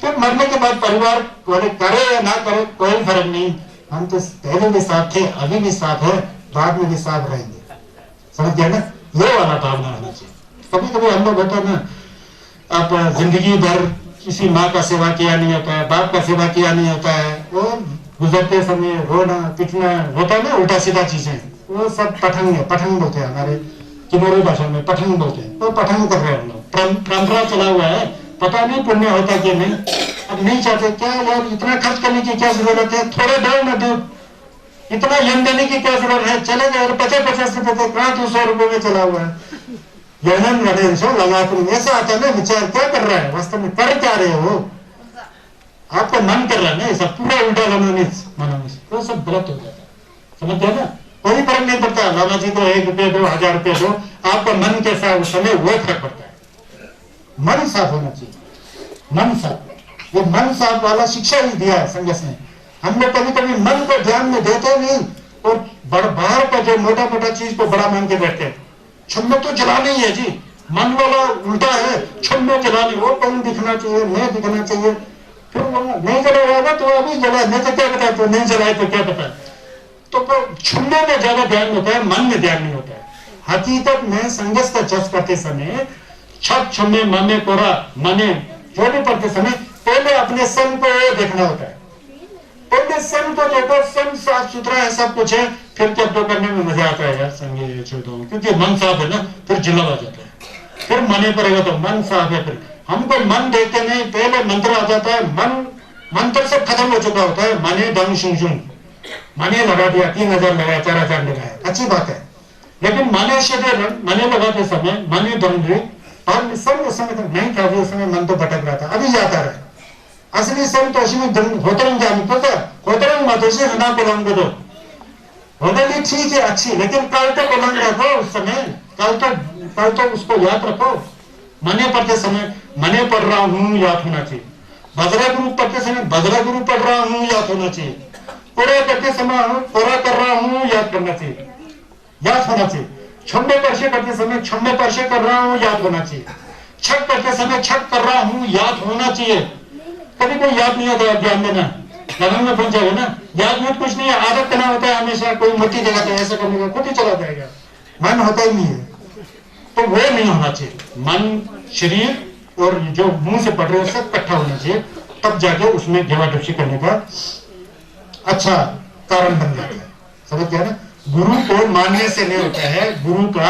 फिर मरने के बाद परिवार वाले करे या ना करे कोई फर्क नहीं, हम तो पहले भी साफ थे, अभी भी साफ है, बाद में भी साफ रहेंगे, समझ गया ना। ये वाला भावना होना चाहिए। कभी कभी हम लोग होता है ना, आप जिंदगी भर किसी माँ का सेवा किया नहीं होता है, बाप का सेवा किया नहीं होता है, वो गुजरते समय रोना पिटना होता है ना, उल्टा सीधा चीजें, वो सब पठंग है, पठंग बोलते हैं हमारे किन्नौरी भाषा में, पठंग बोलते हैं, तो पठंग कर रहे हैं हम लोग, परंपरा चला हुआ है, पता नहीं पुण्य होता कि नहीं। अब नहीं चाहते, क्या यार इतना खर्च करने की क्या जरूरत है, थोड़ा दो ना दूध, इतना यम देने की क्या जरूरत है, चले जाए 50-50 रुपए, कहाँ 200 रुपए में चला हुआ है, ऐसा आता है ना विचार, क्या कर रहा है वास्तव में, कर क्या रहे हो, आपका मन कर रहा है ना, सब पूरा उल्टा मनोनिस तो सब गलत हो जाता है, समझ गया ना। कोई फर्क नहीं पड़ता, लाला जी को 1 रुपये दो, 1000 रुपये दो, आपका मन कैसा उस समय वो फर्क पड़ता है। मन साफ होना चाहिए, मन साफ, ये मन साफ वाला शिक्षा ही दिया है संगस ने। हम लोग कभी कभी मन को ध्यान में देते नहीं, और बाहर का जो मोटा मोटा चीज को बड़ा मान के बैठते हैं। छुम्मे तो जलाना ही है जी, मन वाला उल्टा है, छुम्मे जलानी, वो कौन दिखना चाहिए, मैं दिखना चाहिए, फिर वो नहीं जलाएगा तो अभी जला, नहीं तो क्या पता, तो नहीं जलाए तो क्या पता। तो छुम्मे में ज्यादा ध्यान होता है, मन में ध्यान नहीं होता है। हकीकत में संगस का जस करते समय छप छुम्मे मने कोरा मने जो भी पढ़ते समय पहले अपने सन को देखना होता है, सन को देखो, सन साफ सुथरा है, सब कुछ है, फिर तब तो करने में मजा आता है यार संगे छोड़ो, क्योंकि मन साफ है ना, फिर जिला आ जाता है, फिर मने पड़ेगा तो मन साफ है, फिर हमको मन देते नहीं, पहले मंत्र आ जाता है, मन मंत्र सब खत्म हो चुका होता है, मने दंग शुंग मने लगा दिया, 3000 लगाया, 4000 लगाया, अच्छी बात है, लेकिन मने शरीर मने लगाते समय मने दंग और सब उस समय तक नहीं था, उस समय मन तो भटक रहा था, अभी जाता रहे असली सन तो उसमें होतरंग जानी पता होतरंग मत उसे हना पलंग दो होटली ठीक है अच्छी, लेकिन कल तो पलंग रखो, उस समय कल तो उसको याद रखो, मने पढ़ते समय मने पढ़ रहा हूँ याद होना चाहिए, बजरा गुरु पढ़ते समय बजरा गुरु पढ़ रहा हूँ याद होना चाहिए, पूरा करते समय पूरा कर रहा हूँ याद करना चाहिए, याद होना चाहिए, छम्बे परशे करते समय छम्बे परशे कर रहा हूँ याद होना चाहिए, छक करते समय छक कर रहा हूँ याद होना चाहिए, कभी कोई याद नहीं होता, ध्यान देना लगन में पहुंच जाएगा ना, याद में कुछ नहीं है, आदत करना होता है, हमेशा कोई मोटी जगह पे ऐसा करने का खुद ही चला जाएगा, मन होता ही नहीं है, तो वो नहीं होना चाहिए, मन शरीर और जो मुंह से पढ़ रहे हैं सब इकट्ठा होना चाहिए, तब जाके उसमें घेवाडुपसी करने का अच्छा कारण बन जाता है, समझ गया ना। गुरु को मानने से नहीं होता है, गुरु का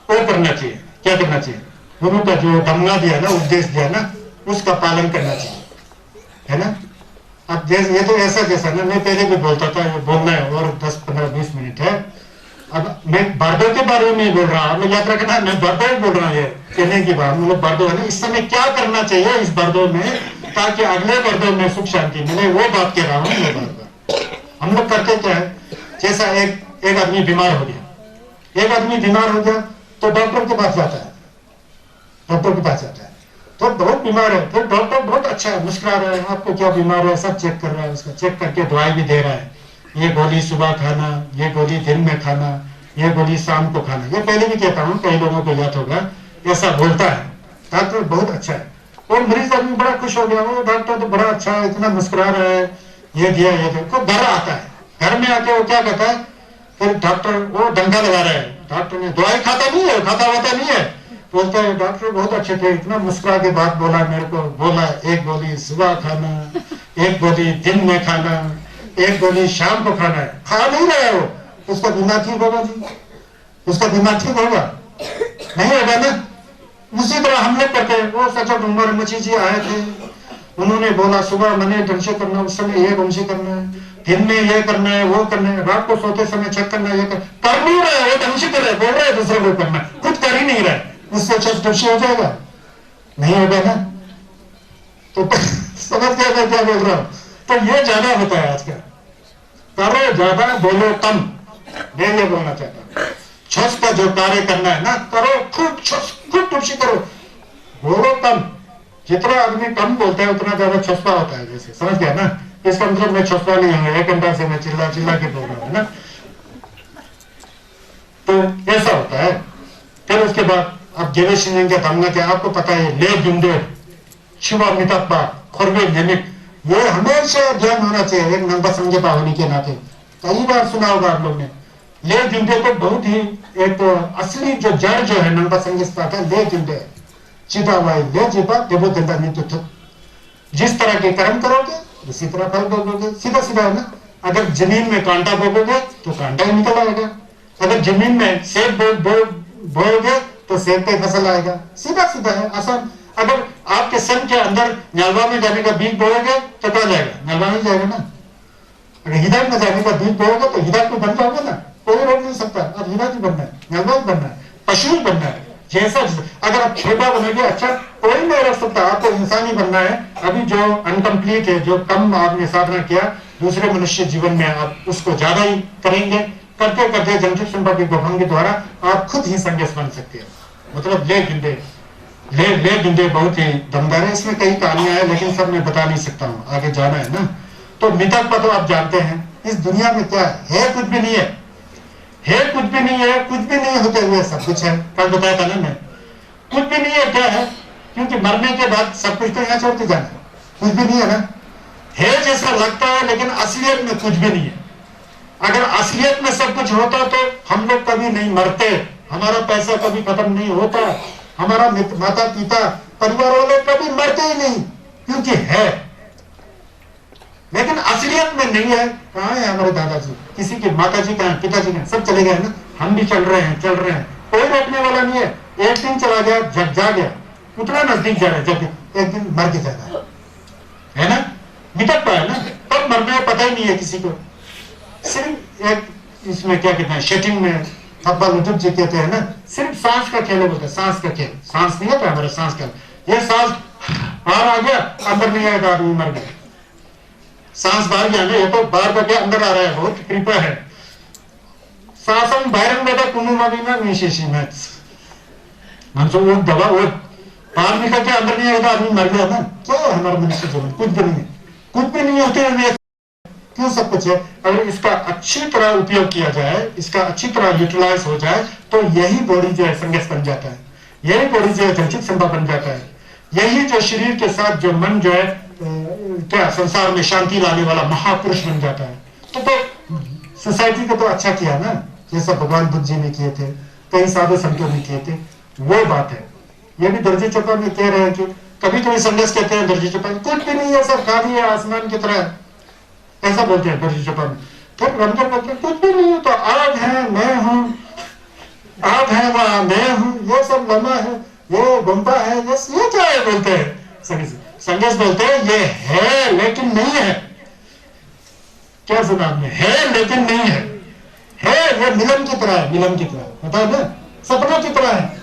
वो करना चाहिए, क्या करना चाहिए, गुरु का जो धमना दिया ना, उपदेश दिया ना, उसका पालन करना चाहिए, है ना। अब जैसे ये तो ऐसा जैसा ना, मैं पहले भी बोलता था, ये बोलना है और 10-15-20 मिनट है, अब मैं बारदो के बारे में बोल रहा हूँ, मैं याद रखना, मैं बारदो बोल रहा हूँ, ये कहने की बात मतलब बारदो है ना, इस समय क्या करना चाहिए इस बारदो में, ताकि अगले बारदो में सुख शांति मिले, वो बात कह रहा हूँ मैं बार-बार। हम लोग करते क्या है, जैसा एक आदमी बीमार हो गया, तो डॉक्टर के पास जाता है, तो बहुत बीमार है, फिर डॉक्टर बहुत अच्छा है, मुस्कुरा रहा है, आपको क्या बीमार है सब चेक कर रहा है, उसका चेक करके दवाई भी दे रहा है, ये गोली सुबह खाना, ये गोली दिन में खाना, ये गोली शाम को खाना, ये पहले भी कहता हूँ, कई लोगों को याद होगा, ऐसा बोलता है डॉक्टर, बहुत अच्छा है, और मरीज आदमी बड़ा खुश हो गया, वो डॉक्टर तो बड़ा अच्छा है, इतना मुस्कुरा रहा है, ये दिया ये दिया, तो घर आता है, घर में आके वो क्या कहता है, फिर डॉक्टर वो डंका लगा रहा है, डॉक्टर ने दवाई खाता नहीं है, बोलता है डॉक्टर बहुत अच्छे थे, इतना मुस्कुरा के बात बोला मेरे को, बोला एक गोली सुबह खाना, एक गोली दिन में खाना, एक गोली शाम को खाना है, खा नहीं रहा है वो, उसका दिमाग ठीक होगा जी, उसका दिमाग ठीक होगा नहीं होगा ना। उसी तरह हम लोग करते हैं, वो सचो उमर मची जी आए थे, उन्होंने बोला सुबह मने ढंग से करना, उस समय ये ढंग से करना है, दिन में ये करना है, वो करना है, रात को सोते समय चेक करना है, ये कर नहीं रहा है, वो ढंग से कर रहा है, बोल रहा है दूसरे को करना, खुद कर ही नहीं रहा है, उससे चर्चा हो जाएगा नहीं होगा ना। तो समझ गया मैं क्या बोल रहा हूं, तो ये ज्यादा होता है आज का, करो ज्यादा बोलो कम, मैं ये बोलना चाहता हूं, छस का जो कार्य करना है ना, करो खूब छस, खूब टुपसी करो, बोलो कम, जितना आदमी कम बोलता है उतना ज्यादा छसपा होता है, जैसे समझ गया ना, इसका मतलब मैं छसपा नहीं हूँ, 1 घंटा से मैं चिल्ला के बोल रहा हूँ ना, तो ऐसा होता है। फिर उसके बाद अब जेवेशन के धमना क्या आपको पता है, ले बिंदे शिवा मितापा खुरबे निमित, ये हमेशा ध्यान होना चाहिए एक नंबर संज्ञा होने के नाते, कई बार सुना होगा आप लोग ने, ले बिंदे तो बहुत ही एक तो असली जो जड़ जो है नंबर संज्ञा का, ले बिंदे चिता वाई ले जीपा देवो देता नहीं तो, जिस तरह के कर्म करोगे उसी तरह फल भोगोगे, सीधा सीधा है ना। अगर जमीन में कांटा बोओगे तो कांटा ही निकल आएगा, अगर जमीन में सेब बोओगे तो सेब पे फसल आएगा, सीधा सीधा है, आसान। अगर आपके सन के अंदर नलवा में जाने का बीज बोओगे तो क्या जाएगा, नलवा में जाएगा ना। अगर हिदायत में जाने का बीज बोओगे तो हिदायत में बन जाओगे ना, कोई रोक नहीं सकता, अब हिदायत ही बनना है, नलवा ही बनना है, पशु ही बनना है, जैसा अगर आप छोटा बनेंगे अच्छा कोई नहीं रख सकता, आपको इंसान ही बनना है। अभी जो अनकम्प्लीट है, जो कम आपने साधना किया, दूसरे मनुष्य जीवन में आप उसको ज्यादा ही करेंगे, करते करते जंतु संपत्ति गोभंग के द्वारा आप खुद ही संन्यास बन सकते हैं। मतलब ले बिंदे बहुत ही दमदार है, इसमें कई कहानियां हैं लेकिन सब मैं बता नहीं सकता हूँ, आगे जाना है ना। तो मिथक पर तो आप जानते हैं इस दुनिया में क्या है, कुछ भी नहीं है, कुछ भी नहीं है, कुछ भी नहीं होते हुए सब कुछ है। कल बताया था ना मैं, कुछ भी नहीं है क्या है, क्योंकि मरने के बाद सब कुछ तो यहाँ छोड़ के जाना, कुछ भी नहीं है ना, है जैसा लगता है लेकिन असलियत में कुछ भी नहीं है। अगर असलियत में सब कुछ होता तो हम लोग कभी नहीं मरते, हमारा पैसा कभी खत्म नहीं होता, हमारा माता पिता परिवार वाले कभी मरते ही नहीं, क्योंकि है लेकिन असलियत में नहीं है। कहाँ है हमारे दादाजी, किसी की माता जी कहाँ, पिताजी कहाँ, सब चले गए ना। हम भी चल रहे हैं, कोई रोकने वाला नहीं है। एक दिन चला गया, जब जा गया, उतना नजदीक जा रहा है, जब एक दिन मर के जाएगा, है ना, निकट पाया ना, तब मरना है, पता ही नहीं है किसी को। सिर्फ एक इसमें क्या कहते हैं, शेटिंग में अब्बा लुटुप जी कहते हैं ना, सिर्फ सांस का खेल बोलते हैं, सांस का खेल। सांस नहीं होता हमारा, सांस का, ये सांस बाहर आ गया, अंदर नहीं आएगा, आदमी मर गया। सांस बाहर गया ना, ये तो बाहर का क्या अंदर आ रहा है, बहुत कृपा है। सांसम बाहर में कुनुमाबीना निशेषी में हमसे वो दवा, वो बाहर निकल के अंदर नहीं आएगा, आदमी मर गया ना। क्या है हमारे मनुष्य जीवन, कुछ भी नहीं है, कुछ भी नहीं होते हैं, क्यों सब कुछ है। अगर इसका अच्छी तरह उपयोग किया जाए, इसका अच्छी तरह यूटिलाइज हो जाए, तो यही बॉडी जो है संगस बन जाता है, यही बॉडी जो है जलचित संभव बन जाता है, यही जो शरीर के साथ जो मन जो है क्या संसार में शांति लाने वाला महापुरुष बन जाता है। तो सोसाइटी को तो अच्छा किया ना, जैसा भगवान बुद्ध जी ने किए थे, कई साधु संतों ने किए थे, वो बात है। ये भी दर्जी चौपा में कह रहे हैं कि कभी कभी संदेश कहते हैं दर्जी चौपा, कुछ भी नहीं है, सब खाली है, आसमान की तरह, ऐसा बोलते हैं दर्जी चौपा में। फिर रमजान बोलते हैं कुछ भी नहीं है, तो आग है, मैं हूँ, आग है, वहां मैं हूँ, ये सब लम्हा है, ये गुम्बा है, ये क्या है बोलते हैं संदेश बोलते हैं, ये है लेकिन नहीं है। क्या सुना आपने, है लेकिन नहीं है, ये मिलन की तरह है, मिलन की तरह होता है ना, सपना की तरह है।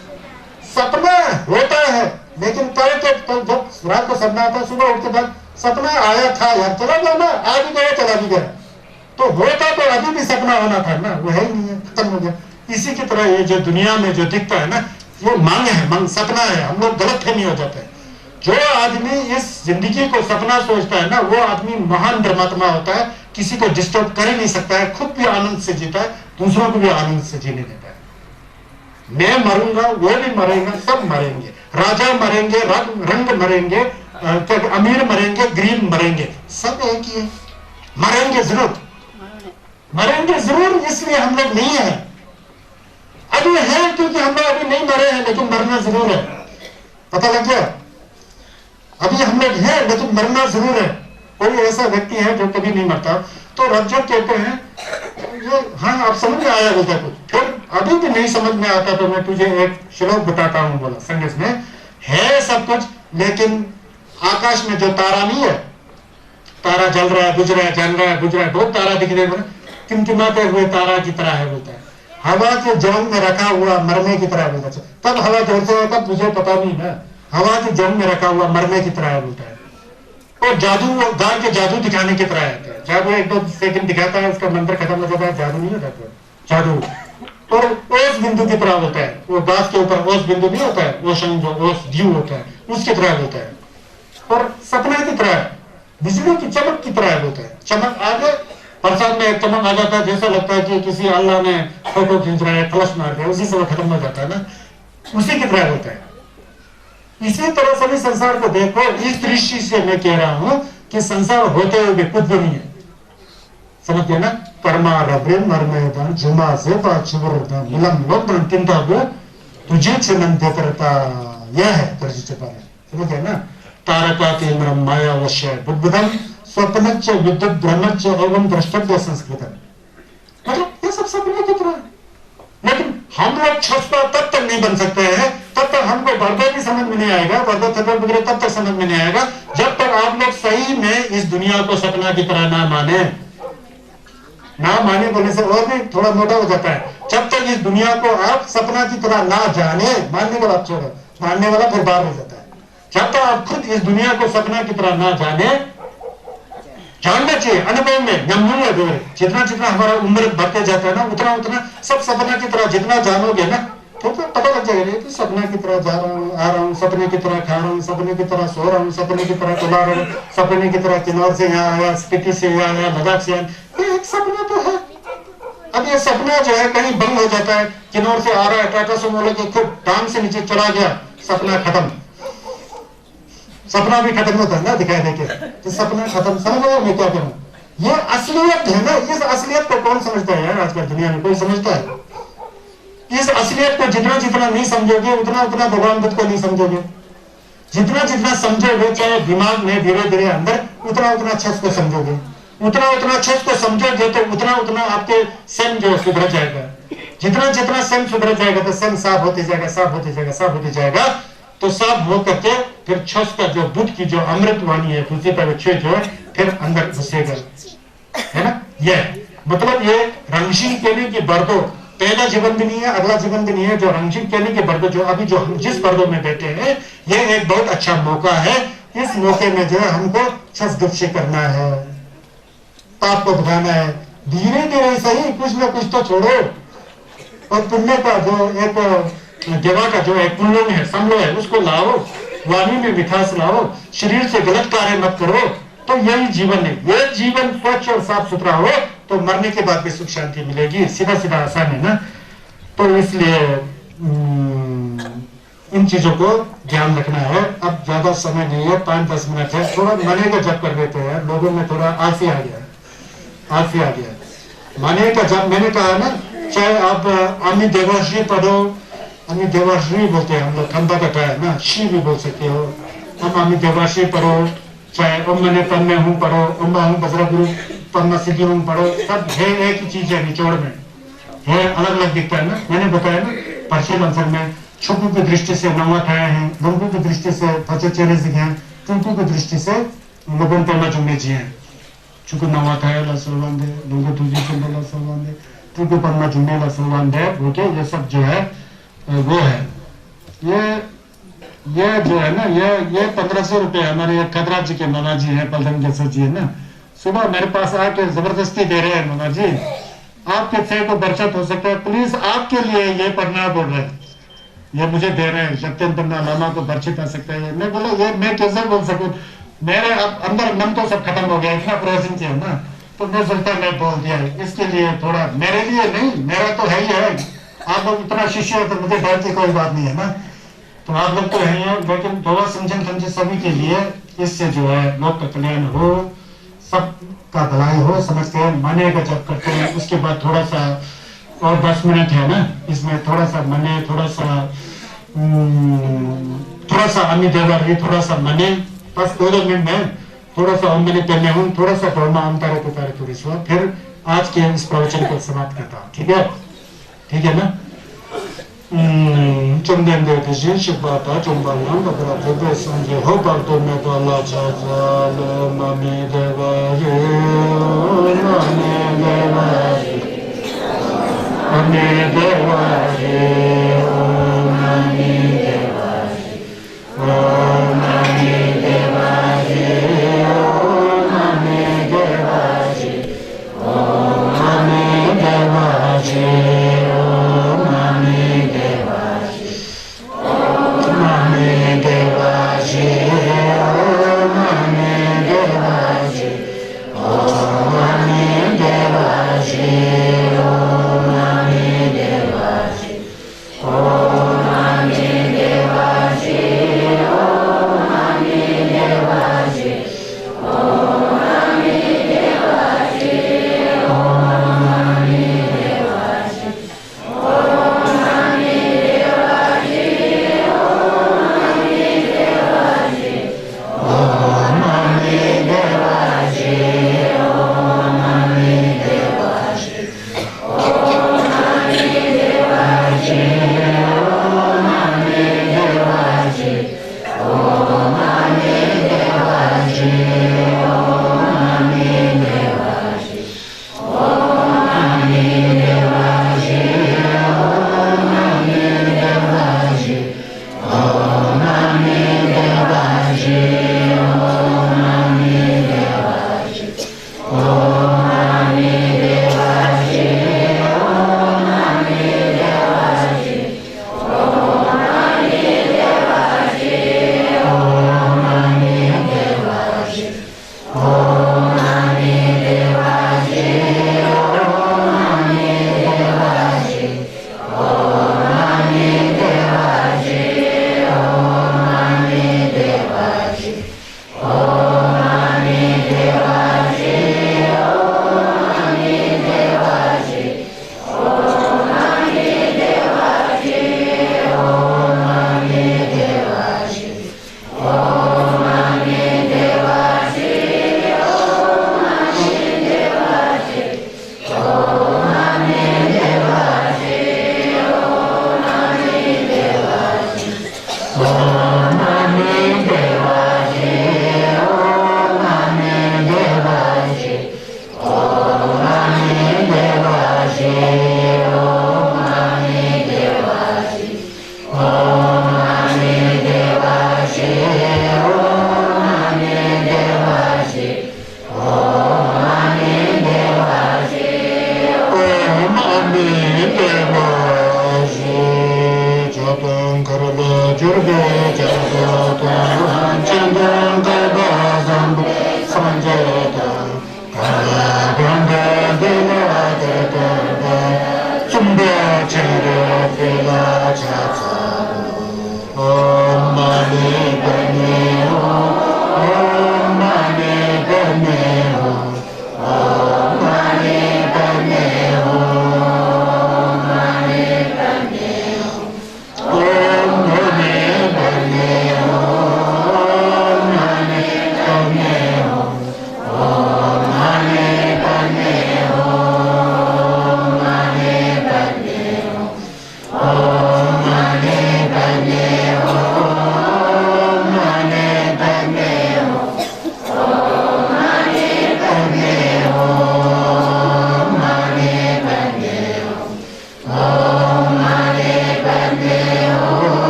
सपना होता है लेकिन कल के जब रात को सपना आता है, सुबह उठते बाद सपना आया था यार, चला गया ना, आ भी गया, चला भी गया, तो होता तो अभी भी सपना होना था ना, वो है ही नहीं है, खत्म हो गया। इसी की तरह ये जो दुनिया में जो दिखता है ना, ये मांग है, मांग सपना है, हम लोग गलत फहमी हो जाते हैं। जो आदमी इस जिंदगी को सपना सोचता है ना, वो आदमी महान धर्मात्मा होता है, किसी को डिस्टर्ब कर ही नहीं सकता है, खुद भी आनंद से जीता है, दूसरों को भी आनंद से जीने देता है। मैं मरूंगा, वो भी मरेगा, सब मरेंगे, राजा मरेंगे, रंग मरेंगे, अमीर मरेंगे, गरीब मरेंगे, सब एक ही है, मरेंगे जरूर, मरेंगे जरूर। इसलिए हम लोग नहीं है, अभी है क्योंकि हम लोग अभी नहीं मरे हैं, लेकिन मरना जरूर है। पता लग गया, अभी हम लोग हैं लेकिन मरना जरूर है। कोई ऐसा व्यक्ति है जो कभी नहीं मरता, तो रज्जो कहते हैं ये, हाँ आप समझ में आया बोलता कुछ, फिर अभी भी नहीं समझ में आता तो मैं तुझे एक श्लोक बताता हूँ, बोला संगीत में है सब कुछ, लेकिन आकाश में जो तारा नहीं है, तारा जल रहा है, बुझ रहा है, जल रहा है, बुझ रहा है, बहुत तारा दिख रहे हैं, टिमटिमाते हुए तारा की तरह है बोलता है। हवा के जोंग में रखा हुआ मरने की तरह बोलता है, तब हवा जोर से है, तब तुझे पता नहीं ना, हवा के जोंग में रखा हुआ मरने की तरह है बोलता है। और जादू, गाय के जादू दिखाने की तरह है, जादू एक दो सेकंड दिखाता है, उसका मंत्र खत्म हो जाता है, जादू नहीं होता जादू। और ओस बिंदु की तरह होता है, वो घास के ऊपर ओस बिंदु नहीं होता है, ओशन जो ओस ड्यू होता है, उसकी तरह होता है। और सपना की तरह, बिजली की चमक की तरह होता है, चमक आगे बरसात में एक चमक आ जाता है, जैसा लगता है कि किसी अल्लाह ने फोटो खींच रहा है, फ्लश मार दिया, उसी से वो खत्म हो जाता है ना, उसी की तरह होता है। इसी तरह से भी संसार को देखो, इस दृष्टि से मैं कह रहा हूं कि संसार होते हुए कुछ भी नहीं है, समझ गए ना। कर्मा रब्रे मरमेदान जुमा से पाचुरदा मिलम लोकन तिंताबो तुझे छिनन देतरता, यह है दर्जी चपाने, समझ गए ना। तारका केंद्रम माया वश्य बुद्धम स्वप्नच्च विद्युत ब्रह्मच्च एवं द्रष्टव्य संस्कृतम, मतलब ये सब सपने की तरह। लेकिन हम लोग छसपा तब तक नहीं बन सकते हैं, तब तक हमको वर्दो भी समझ में नहीं आएगा, वर्दो थप्पड़ वगैरह तब तक समझ में नहीं आएगा, जब तक आप लोग सही में इस दुनिया को सपना की तरह ना माने। ना माने बोलने से और भी थोड़ा मोटा हो जाता है, जब तक इस दुनिया को आप सपना की तरह ना जाने, मानने वाला छोड़ो, मानने वाला फिर बाहर हो जाता है। जब तक आप खुद इस दुनिया को सपना की तरह ना जाने, जानना चाहिए अनुभव में, जितना जितना हमारा उम्र बढ़ते जाता है ना, उतना उतना सब सपना की तरह जितना जानोगे ना, तो पता लग जाएगा कि सपने की तरह जा रहा हूँ, आ रहा हूँ, सपने की तरह खा रहा हूँ, सपने की तरह सो रहा हूँ, सपने की तरह चला रहा हूँ, सपने की तरह किन्नौर से यहाँ आया, स्पीति से यहाँ आया, लद्दाख से आया, ये एक सपना तो है। अब ये सपना जो है कहीं भंग हो जाता है, किन्नौर से आ रहा है, टाटा सुमो लेके खुद टांग से नीचे चला गया, सपना खत्म। सपना भी खत्म होता है ना दिखाई देके, तो सपना खत्म, समझ रहे हो मैं क्या करूँ। ये असलियत है ना, इस असलियत को कौन समझता है यार आजकल दुनिया में, कोई समझता है? इस असलियत को जितना जितना नहीं समझोगे, उतना उतना भगवान बुद्ध को नहीं समझोगे। जितना जितना समझोगे, चाहे दिमाग में धीरे धीरे अंदर, उतना उतना अच्छा उसको समझोगे, उतना उतना अच्छा उसको समझोगे, तो उतना उतना आपके सन जो सुधर जाएगा। जितना जितना सन सुधर जाएगा तो सन साफ होते जाएगा, साफ होते जाएगा, साफ होते जाएगा। तो साफ हो करके फिर छस का जो बुद्ध की जो अमृत वाणी है, खुशी पर जो है फिर अंदर घुसेगा, है ना। ये मतलब ये रंगशील कहने की बर्दो, पहला जीवन भी नहीं है, अगला जीवन भी नहीं है। जो रंगशील कहने की बर्दो, जो अभी जो हम जिस बर्दो में बैठे हैं, ये एक बहुत अच्छा मौका है। इस मौके में जो है हमको छस गुप्त करना है, पाप को भगाना है, धीरे धीरे सही, कुछ ना कुछ तो छोड़ो। और पुण्य का जो एक देवा का जो एक पुण्य है, समलो है, उसको लाओ, वाणी में मिठास लाओ, शरीर से गलत कार्य मत करो। तो यही जीवन है। ये जीवन स्वच्छ और साफ सुथरा हो तो मरने के बाद भी सुख शांति मिलेगी। सीधा सीधा आसान है ना। तो इसलिए इन चीजों को ध्यान रखना है। अब ज्यादा समय नहीं है, 5-10 मिनट है, थोड़ा मने का जप कर देते हैं। लोगों में थोड़ा आलसी आ गया, आलसी आ गया। मने का जप मैंने कहा ना, चाहे आप अमी देवाश्री पढ़ो, अमी देवाश्री बोलते हैं हम लोग, खंबा का है ना, श्री भी बोल सकते हो। हम अमी देवाश्री पढ़ो, चाहे ओम मने तन्मे हूं पढ़ो, ओम हूं बजरा गुरु पन्ना सिद्धि हूं पढ़ो, सब है एक ही चीज है, निचोड़ में है, अलग अलग दिखता है ना। मैंने बताया ना पर्शियन आंसर में, छुपू की दृष्टि से नवा खाया है, लंबू की दृष्टि से पचे चेहरे से हैं, टुकू की दृष्टि से लोगों पन्ना चुनने जी हैं। चुकू नवा खाया ला सलवान दे, लोगों तुझे चुनने ला सलवान दे, टुकू पन्ना चुनने ला सलवान दे, ओके। ये सब जो है वो है, ये जो है ना, ये 1500 रुपए हमारे खदरा जी के नाना जी है, पलधन के सर जी है ना, सुबह मेरे पास आके जबरदस्ती दे रहे हैं। नाना जी आपके से को बरकत हो सकता है, प्लीज आपके लिए ये पढ़ना बोल रहे हैं, ये मुझे दे रहे हैं, सत्यन पन्ना लामा को बरकत आ सकता है। मैं बोला ये मैं कैसे बोल सकूं, मेरे अब अंदर मन तो सब खत्म हो गया, इतना प्रोसेसिंग है ना। तो मैं सोचता मैं बोल दिया, इसके लिए थोड़ा, मेरे लिए नहीं, मेरा तो है ही है। आप लोग इतना शिष्य हो तो मुझे डर की कोई बात नहीं है ना। तो आप लोग तो है, लेकिन थोड़ा समझन समझे सभी के लिए, इससे जो है लोक का कल्याण हो, सब का भलाई हो, समझते हैं। मने का जप करते हैं, उसके बाद थोड़ा सा और 10 मिनट है ना, इसमें थोड़ा सा मने, थोड़ा सा अमी देवारी, थोड़ा सा मने, बस 2 मिनट में थोड़ा सा ओम मने पहने हूँ, थोड़ा सा पढ़ना ओम तारे को तारे थोड़ी सुहा, फिर आज के इस प्रवचन को समाप्त करता हूँ। ठीक है, ठीक है ना। चंदन देते जी शिवाता चुंबन बकरा देते संजय हो बातों में तो अल्लाह चाचाल मम्मी देवाये मम्मी देवाये मम्मी देवाये मम्मी देवाये मम्मी देवाये मम्मी देवाये मम्मी देवाये Oh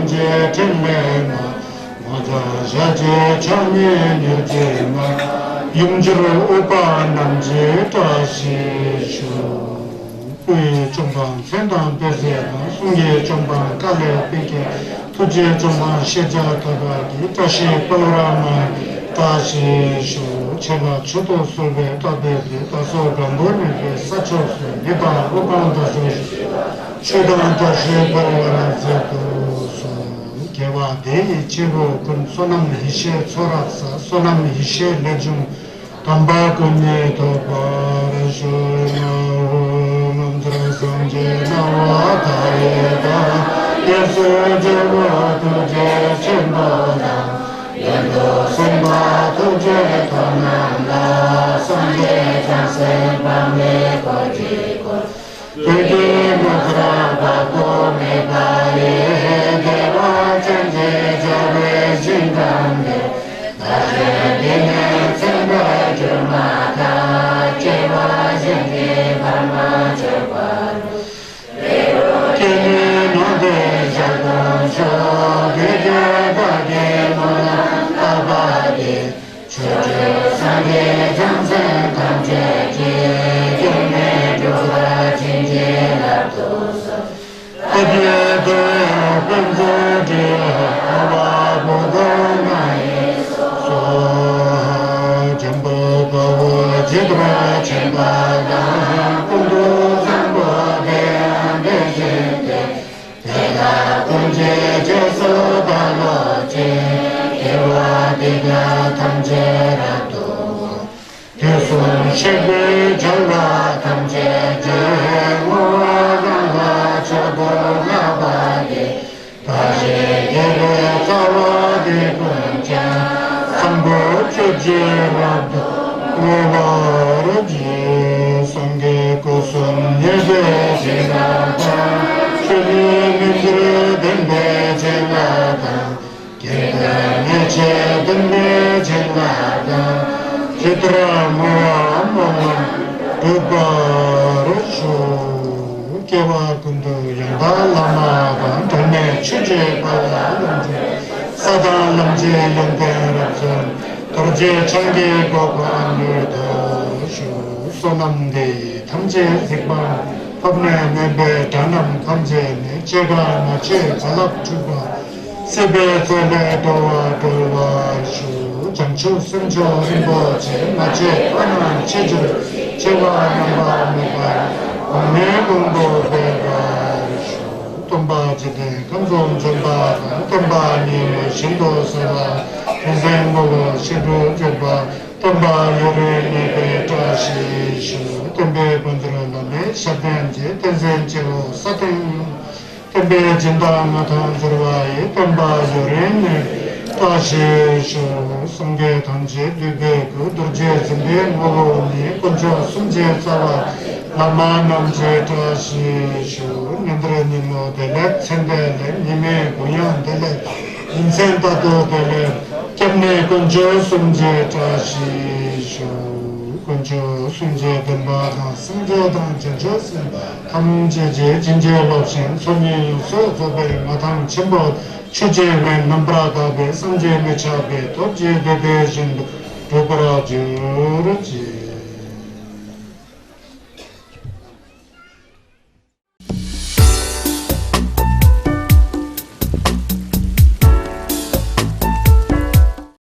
탐제 전례마 마자자제 참여 निर्जे마 용주를 오바 남제 다시쇼 의 정방 생당 배제나 송계 정방 깔레 빙게 투제 정방 시작하기 다시 파노라마 다시쇼 제가 저도 설배 다베기 다소 간도르게 사초스 예바 오반다서 최대한 다시 발라나서 개와 대이 제고 근 소남 희시 소라사 소남 희시 내중 담바군에 더 바르쇼나 만들어성제 나와 다에다 예수 제고 두제 천보다 연도 선바 두제 더난다 성제 장세 밤에 거지고 그게 무드라가 꿈에 바에 대와 전제 저의 진담에 나에게는 생각 주마다 제와 생계 발마 절과로 걔는 어디 자동쇼 그게 모난 가바디 초조상계 장생 감제지 경내 조사 진지랍도서 어디에도 변조지 아바보도나에 소 전부가워 제도가 전바가 공도상보대 안되실때 내가 공제제서 발로지 개와 비가 탐제라도 교순 실비 전라 탐제제 모아가가 저도나바게 다시 예배 사와디 군자 상부 주지라도 오바르지 성계 고순 예배 제가다 주님이 된대 제가다 계단에 제든대 제가다 제드라 모아모아 그바르쇼 개와 군도 양발라마가 동네 취재바라 람제 사다 람제 영대랍선 도제 창계 고관물도 쇼 소남대 탐제 색방 법내 내배 단암 감제네 제가 마치 갈랍 주가 세배 소배 도와 쇼 장초 승조 림보제 마치 관한 체질 제와 남바무바 법내 공부 배가 돈바지대 감성 전바 돈바니 신도서라 인생보고 시도 전바 돈바 요리니 배타시쇼 돈배 번들어나네 샤벤제 텐센제로 사텐 돈배 진다마탄 저와이 돈바 요리니 다시쇼 성계 단지 리베 그 도제 진대 모고니 본조 숨제 사와 라마남제 다시쇼 년드레니모 델레 챈델레 니메 고양델레 인센타도 델레 켐네 건조 숨제 다시쇼 건조 숨제 덴바다 승제당 전조스 탐제제 진제법신 소미유소 조베 마당 첨보 추제맨 넘브라다베 성제메차베 도제베베진 도브라주르지